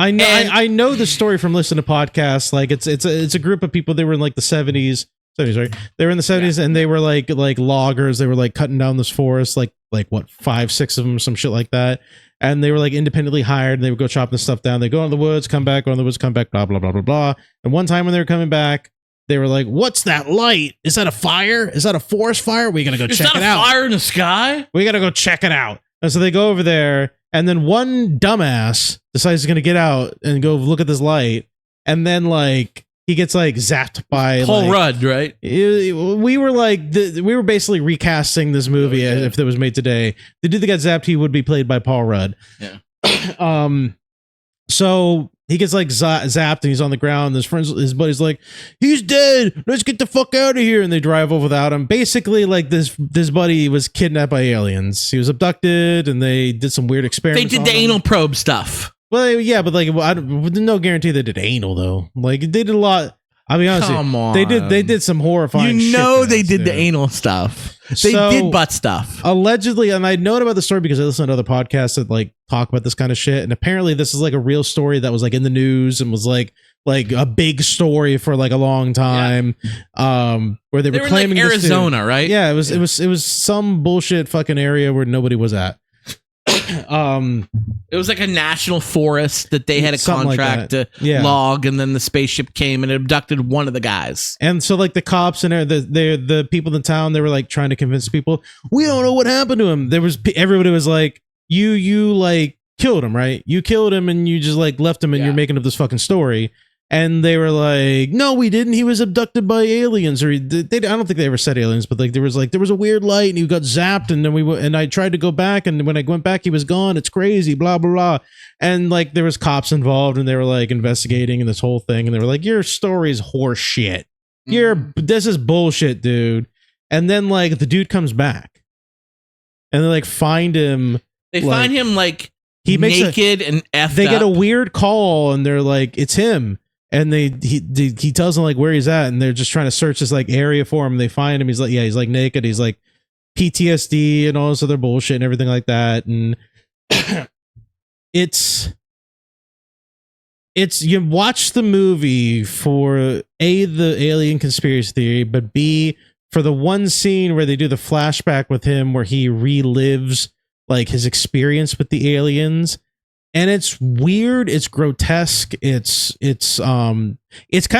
I know the story from listening to podcasts. Like it's a group of people. They were in like the 70s. Right? They were in the 70s and they were like loggers. They were like cutting down this forest, like what 5, 6 of them, some shit like that. And they were like independently hired. And they would go chopping this stuff down. They go into the woods, come back, go in the woods, come back, blah blah blah blah blah. And one time when they were coming back, they were like, "What's that light? Is that a fire? Is that a forest fire? We gotta go check it out. Fire in the sky? We gotta go check it out." And so they go over there. And then one dumbass decides he's going to get out and go look at this light. And then like he gets like zapped by Paul Rudd, right? We were like, we were basically recasting this movie if it was made today. The dude that got zapped, he would be played by Paul Rudd. Yeah. So he gets like zapped and he's on the ground. His buddy's like, he's dead. Let's get the fuck out of here. And they drive over without him. Basically, like this buddy was kidnapped by aliens. He was abducted and they did some weird experiments. They did the anal probe stuff. Well, yeah, but like, no guarantee they did anal though. Like they did a lot. I mean, honestly, come on. They did some horrifying. You know, shit they did the dude. anal stuff. They did butt stuff. Allegedly, and I know about the story because I listened to other podcasts that like talk about this kind of shit. And apparently, this is like a real story that was like in the news and was like a big story for like a long time. Where they were claiming in like Arizona, right? Yeah, it was some bullshit fucking area where nobody was at. It was like a national forest that they had a Something contract like to log, and then the spaceship came and it abducted one of the guys. And so like the cops and the people in town, they were like trying to convince people, we don't know what happened to him. Everybody was like, you like killed him, right? You killed him and you just like left him and you're making up this fucking story. And they were like, no, we didn't. He was abducted by aliens, or I don't think they ever said aliens, but like there was a weird light, and he got zapped, and then I tried to go back, and when I went back, he was gone. It's crazy, blah blah blah. And like there was cops involved, and they were like investigating and this whole thing, and they were like, your story's horse shit. This is bullshit, dude. And then like the dude comes back, and they like find him. They find him like he naked and effed They get a up. weird call, and they're like, it's him. And he tells them like where he's at, and they're just trying to search this like area for him. And they find him. He's like naked. He's like PTSD and all this other bullshit and everything like that. And it's you watch the movie for A, the alien conspiracy theory, but B, for the one scene where they do the flashback with him where he relives like his experience with the aliens. and it's weird, it's grotesque, it's kind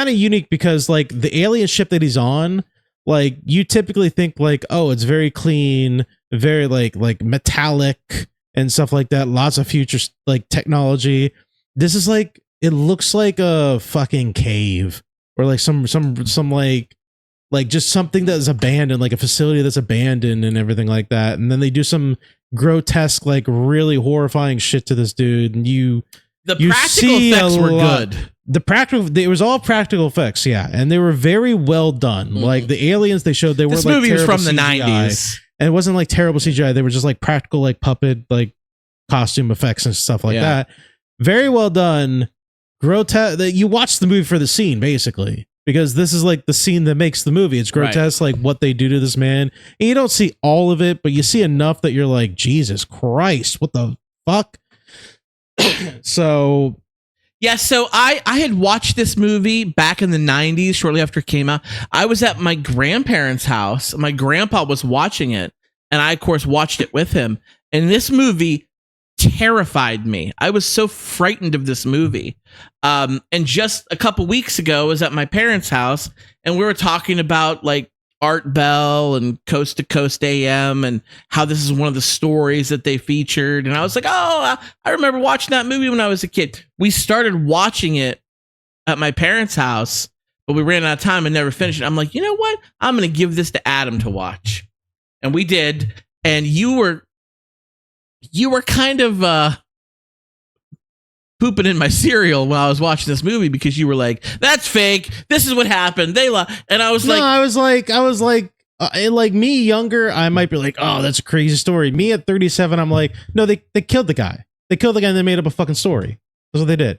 of unique because like the alien ship that he's on, like you typically think like, oh, it's very clean, very like metallic and stuff like that, lots of future like technology. This is like, it looks like a fucking cave or like some like just something that's abandoned, like a facility that's abandoned and everything like that. And then they do some grotesque, like really horrifying shit to this dude. And you practical effects were good. It was all practical effects, yeah, and they were very well done. Like the aliens they showed, they weren't like movie was terrible from the CGI. 90s. And it wasn't like terrible CGI. They were just like practical, like puppet, like costume effects and stuff like that. Very well done. Grotesque. You watch the movie for the scene, basically, because this is like the scene that makes the movie. It's grotesque, like what they do to this man. And you don't see all of it, but you see enough that you're like, Jesus Christ, what the fuck? So I had watched this movie back in the 90s, shortly after it came out. I was at my grandparents' house. My grandpa was watching it, and I, of course, watched it with him. And this movie terrified me. I was so frightened of this movie. And just a couple weeks ago, I was at my parents' house, and we were talking about like Art Bell and Coast to Coast AM and how this is one of the stories that they featured. And I was like, oh, I remember watching that movie when I was a kid. We started watching it at my parents' house, but we ran out of time and never finished it. I'm like, you know what? I'm going to give this to Adam to watch. And we did. And you were kind of pooping in my cereal while I was watching this movie because you were like, that's fake. This is what happened. And I was like, I was like, like me younger, I might be like, oh, that's a crazy story. Me at 37, I'm like, no, they killed the guy. They killed the guy and they made up a fucking story. That's what they did.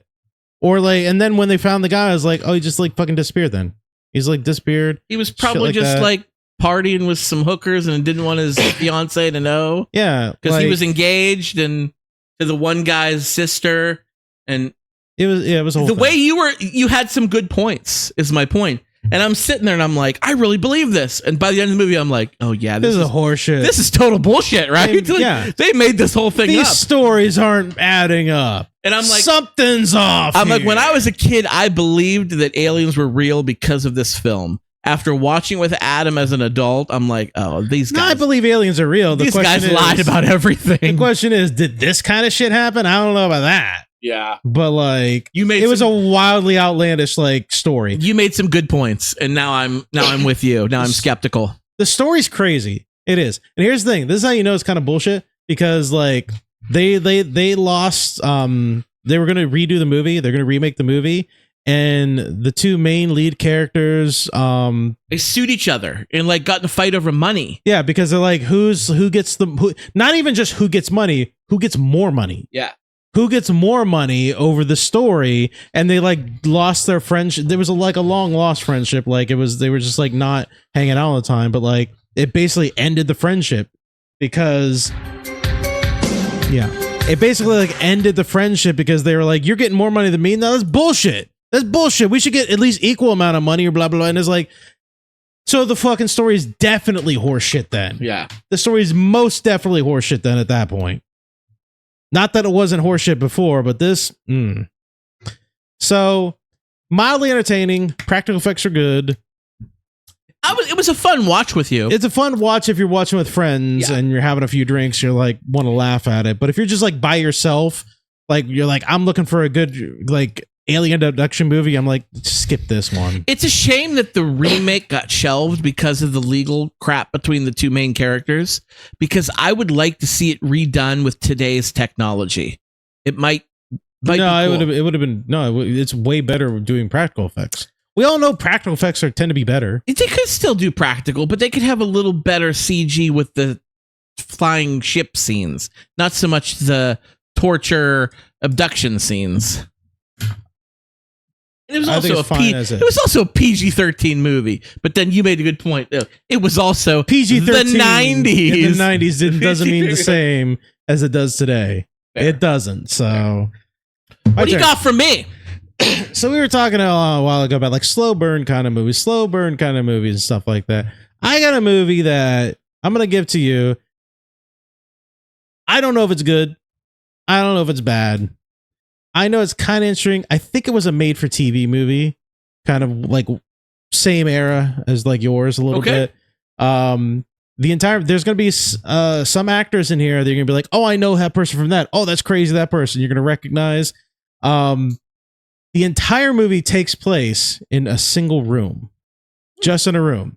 Or like, and then when they found the guy, I was like, oh, he just like fucking disappeared then. He's like disappeared. He was probably just like partying with some hookers and didn't want his fiance to know. Yeah. Because he was engaged and to the one guy's sister. And it was a whole the thing. way you had some good points is my point. And I'm sitting there and I'm like, I really believe this. And by the end of the movie, I'm like, oh yeah, this is horseshit. This is total bullshit, right? They made this whole thing These up. stories aren't adding up. And I'm like, something's off. I'm here. like, when I was a kid, I believed that aliens were real because of this film. After watching with Adam as an adult, I'm like, oh, these guys. No, I believe aliens are real. These guys lied about everything. The question is, did this kind of shit happen? I don't know about that. Yeah. But like, it was a wildly outlandish like story. You made some good points, and now I'm with you. Now I'm skeptical. The story's crazy. It is. And here's the thing. This is how you know it's kind of bullshit, because like they lost they were going to redo the movie. They're going to remake the movie, and the two main lead characters they sued each other and like got in a fight over money. Yeah, because they're like, who gets not even just who gets money, who gets more money. Yeah. Who gets more money over the story, and they like lost their friendship. There was a long lost friendship. Like they were just like not hanging out all the time, but like it basically ended the friendship because it basically like ended the friendship because they were like, you're getting more money than me. No, that's bullshit. That's bullshit. We should get at least equal amount of money or blah, blah, blah. And it's like, so the fucking story is definitely horseshit then. Yeah. The story is most definitely horseshit then at that point. Not that it wasn't horseshit before, but this, So, mildly entertaining. Practical effects are good. It was a fun watch with you. It's a fun watch if you're watching with friends and you're having a few drinks. You're like, want to laugh at it. But if you're just like by yourself, like you're like, I'm looking for a good like alien abduction movie, I'm like, skip this one. It's a shame that the remake got shelved because of the legal crap between the two main characters, because I would like to see it redone with today's technology. It might no, cool. it would have been it's way better doing practical effects. We all know practical effects tend to be better. They could still do practical, but they could have a little better CG with the flying ship scenes, not so much the torture abduction scenes. It was also a PG-13 movie, but then you made a good point. It was also PG-13 the 90s. In the 90s doesn't mean the same as it does today. Fair. It doesn't. So, what do you got for me? So we were talking a while ago about like slow burn kind of movies and stuff like that. I got a movie that I'm gonna give to you. I don't know if it's good. I don't know if it's bad. I know it's kind of interesting. I think it was a made for TV movie, kind of like same era as like yours a little bit. There's going to be some actors in here. They're going to be like, oh, I know that person from that. Oh, that's crazy. That person you're going to recognize. The entire movie takes place in a single room, just in a room.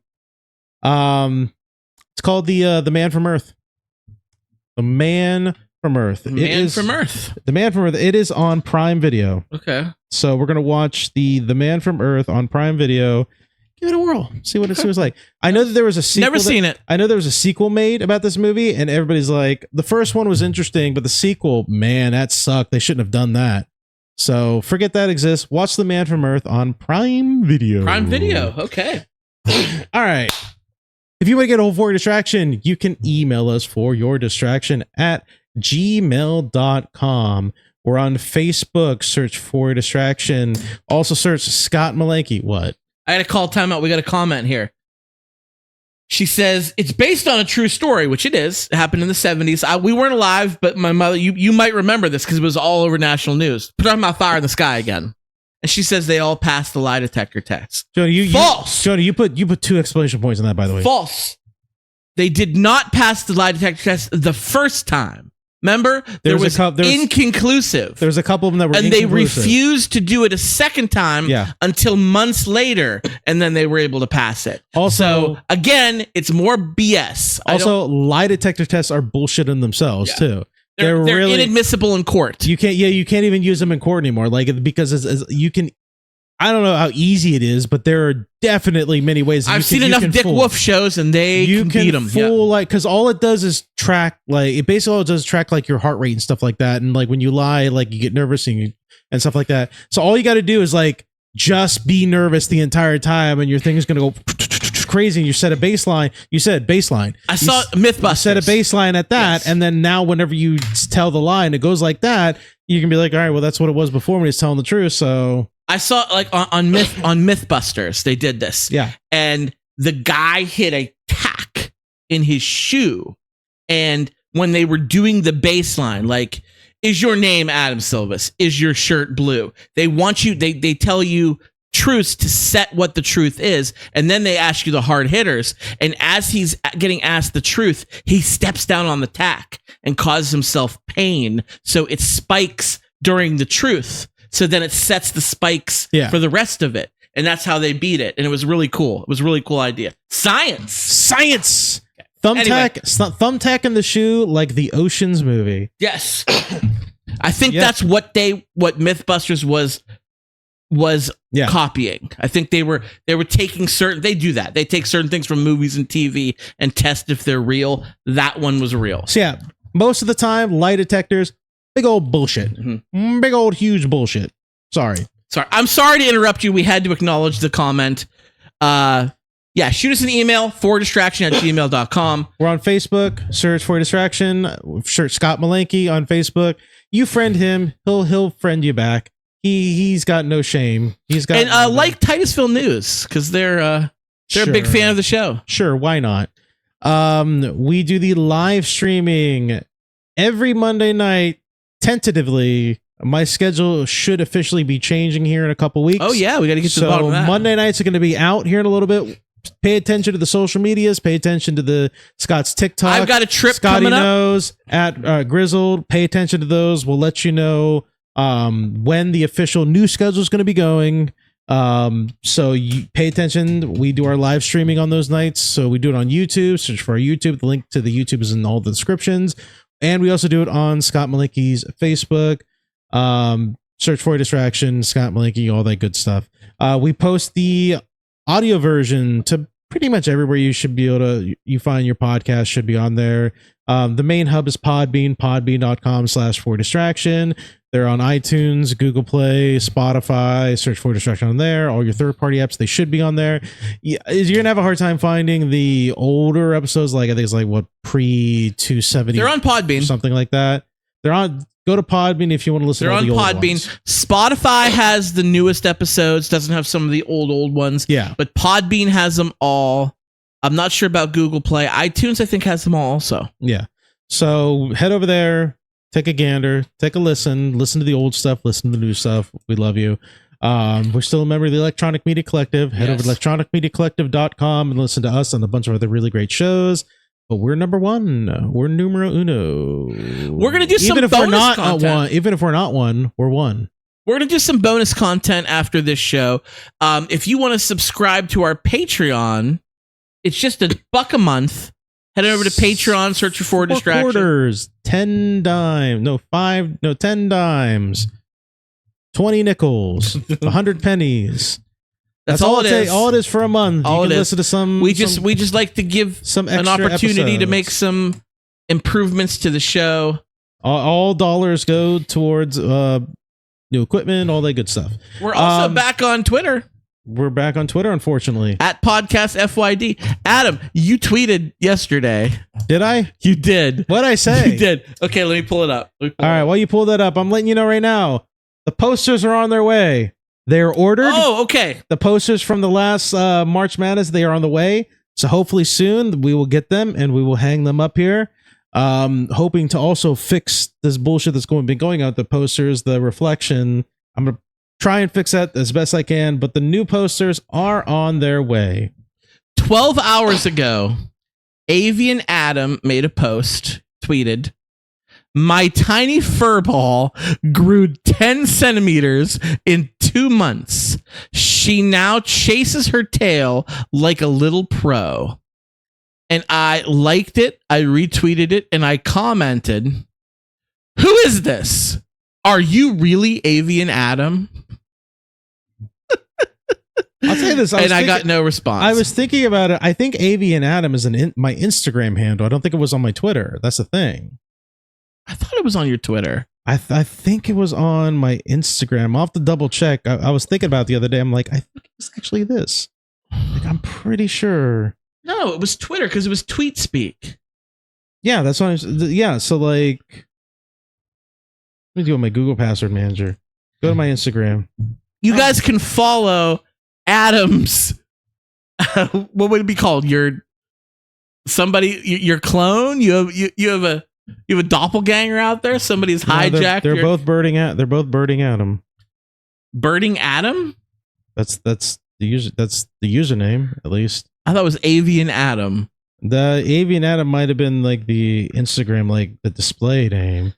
It's called the Man from Earth. The Man from Earth. The Man from Earth. The Man from Earth. It is on Prime Video. Okay. So we're gonna watch the Man from Earth on Prime Video. Give it a whirl. See what it was like. I know that there was a sequel. Never seen it. I know there was a sequel made about this movie, and everybody's like, the first one was interesting, but the sequel, man, that sucked. They shouldn't have done that. So forget that exists. Watch The Man from Earth on Prime Video. Prime Video. Okay. All right. If you want to get a hold for your distraction, you can email us for your distraction at gmail.com. We're on Facebook. Search for distraction. Also search Scott Malenke. What? I had to call timeout. We got a comment here. She says it's based on a true story, which it is. It happened in the 70s. We weren't alive, but my mother, you might remember this because it was all over national news. Put on my fire in the sky again. And she says they all passed the lie detector test. Jody, False. Jody, you put 2 exclamation points on that, by the way. False. They did not pass the lie detector test the first time. Remember, there was inconclusive. There's a couple of them that were and they inconclusive. refused to do it a second time until months later, and then they were able to pass it. Also, so again, it's more BS. Also, lie detector tests are bullshit in themselves too. They're really inadmissible in court. You can't even use them in court anymore. Like because as you can. I don't know how easy it is, but there are definitely many ways. I've seen enough Dick Wolf shows, and they can beat them. Like, because all it does is track, like, it basically all it does is track like your heart rate and stuff like that. And like when you lie, like you get nervous and stuff like that. So all you got to do is like just be nervous the entire time, and your thing is going to go crazy. And you set a baseline. You said baseline. I saw Mythbusters. You set a baseline at that, and then now whenever you tell the lie and it goes like that, you can be like, all right, well that's what it was before when he's telling the truth. So. I saw like on Mythbusters, they did this. Yeah. And the guy hit a tack in his shoe. And when they were doing the baseline, like, is your name Adam Silvis? Is your shirt blue? They want you, they tell you truths to set what the truth is. And then they ask you the hard hitters. And as he's getting asked the truth, he steps down on the tack and causes himself pain. So it spikes during the truth. So then it sets the spikes for the rest of it. And that's how they beat it. And it was really cool. It was a really cool idea. Science. Okay. Thumbtack in the shoe, like the Oceans movie. Yes. I think that's what Mythbusters was copying. I think they were taking they do that. They take certain things from movies and TV and test if they're real. That one was real. So yeah, most of the time, lie detectors, big old bullshit. Mm-hmm. Big old huge bullshit. Sorry. I'm sorry to interrupt you. We had to acknowledge the comment. Shoot us an email for distraction@gmail.com. We're on Facebook. Search for distraction. Search Scott Malenke on Facebook. You friend him. He'll friend you back. He's got no shame. He's got like Titusville News because they're a big fan of the show. Sure, why not? We do the live streaming every Monday night. Tentatively, my schedule should officially be changing here in a couple weeks. Oh yeah, we got to get to the bottom of that. Monday nights are going to be out here in a little bit. Pay attention to the social medias. Pay attention to the Scott's TikTok. I've got a trip Scotty coming up. knows at Grizzled. Pay attention to those. We'll let you know when the official new schedule is going to be going. So you pay attention. We do our live streaming on those nights. So we do it on YouTube. Search for our YouTube. The link to the YouTube is in all the descriptions. And we also do it on Scott Malenke's Facebook. Search for distraction, Scott Malenke, all that good stuff. We post the audio version to pretty much everywhere you should be able to, you find your podcast should be on there. The main hub is Podbean, podbean.com/for distraction. They're on iTunes, Google Play, Spotify. Search for distraction on there. All your third-party apps, they should be on there. You're gonna have a hard time finding the older episodes, like I think it's like what pre-270. They're on Podbean, something like that. They're on. Go to Podbean if you want to listen. They're to all on the old Podbean. ones. Spotify has the newest episodes. Doesn't have some of the old ones. Yeah, but Podbean has them all. I'm not sure about Google Play. iTunes, I think, has them all also. Yeah. So head over there. take a gander, take a listen to the old stuff, listen to the new stuff. We love you. We're still a member of the Electronic Media Collective. Head over to electronicmediacollective.com and listen to us on a bunch of other really great shows. But we're number one. We're numero uno. We're gonna do some even if bonus we're not content. one. Even if we're not one, we're one. We're going to do some bonus content after this show. If you want to subscribe to our Patreon, it's just $1 a month. Head over to Patreon, search for 4 Distraction. Quarters, 10 dimes. No, 5, no, 10 dimes. 20 nickels. 100 pennies. That's all it is. All it is for a month. All you it can is. listen to some. We just like to give some an extra opportunity to episodes. make some improvements to the show. All dollars go towards new equipment, all that good stuff. We're also back on Twitter. We're back on Twitter, unfortunately. At Podcast FYD. Adam, you tweeted yesterday. Did I? You did. What'd I say? You did. Okay, let me pull it up. All right, while you pull that up, I'm letting you know right now, the posters are on their way. They're ordered. Oh, okay. The posters from the last March Madness, they are on the way. So hopefully soon we will get them and we will hang them up here. Hoping to also fix this bullshit that's been going out, the posters, the reflection. I'm going to try and fix that as best I can, but the new posters are on their way. 12 hours ago, Avian Adam made a post, tweeted, "My tiny fur ball grew 10 centimeters in 2 months. She now chases her tail like a little pro." And I liked it, I retweeted it, and I commented, "Who is this? Are you really Avian Adam?" I'll tell you this. I got no response. I was thinking about it. I think Avian Adam is my Instagram handle. I don't think it was on my Twitter. That's the thing. I thought it was on your Twitter. I think it was on my Instagram. I'll have to double check. I was thinking about it the other day. I'm like, I think it's actually this. Like, I'm pretty sure. No, it was Twitter because it was Tweet Speak. Yeah, that's what yeah, so like, let me do my Google Password Manager. Go to my Instagram. You guys can follow Adam's, what would it be called? Your clone? You have a doppelganger out there? Somebody's hijacked. They're both birding at. They're both birding Adam. Birding Adam? That's the user. That's the username, at least. I thought it was Avian Adam. The Avian Adam might have been like the Instagram, like the display name.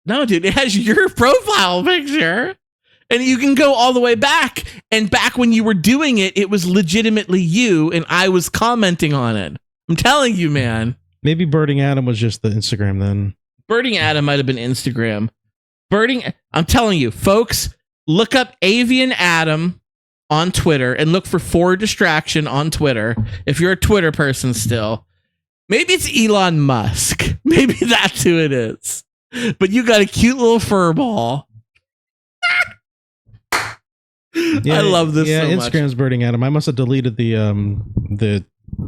No, dude, it has your profile picture. And you can go all the way back. And back when you were doing it, it was legitimately you, and I was commenting on it. I'm telling you, man. Maybe Birding Adam was just the Instagram then. Birding Adam might have been Instagram. I'm telling you, folks, look up Avian Adam on Twitter and look for 4 Distraction on Twitter. If you're a Twitter person still, maybe it's Elon Musk. Maybe that's who it is. But you got a cute little fur ball. Yeah, I love this so much. Instagram's Birding Adam. I must have deleted the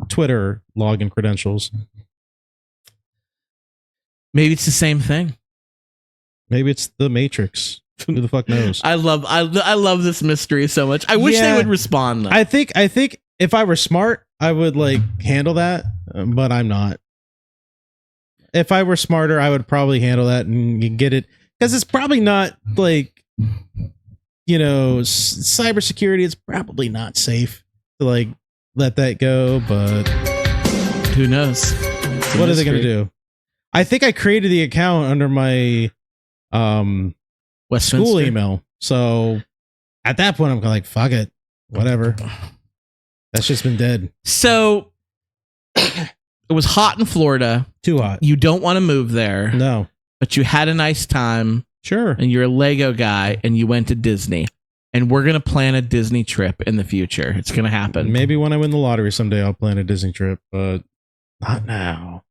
Twitter login credentials. Maybe it's the same thing. Maybe it's the Matrix. Who the fuck knows? I love this mystery so much. I wish they would respond though. I think if I were smart, I would like handle that, but I'm not. If I were smarter, I would probably handle that and get it, because it's probably not like, you know, cybersecurity. It's probably not safe to like let that go, but who knows? What are they going to do? I think I created the account under my Westminster school email. So at that point, I'm like, fuck it, whatever. That's just been dead. So it was hot in Florida. Too hot. You don't want to move there. No. But you had a nice time. Sure. And you're a Lego guy and you went to Disney. And we're going to plan a Disney trip in the future. It's going to happen. Maybe when I win the lottery someday, I'll plan a Disney trip, but not now.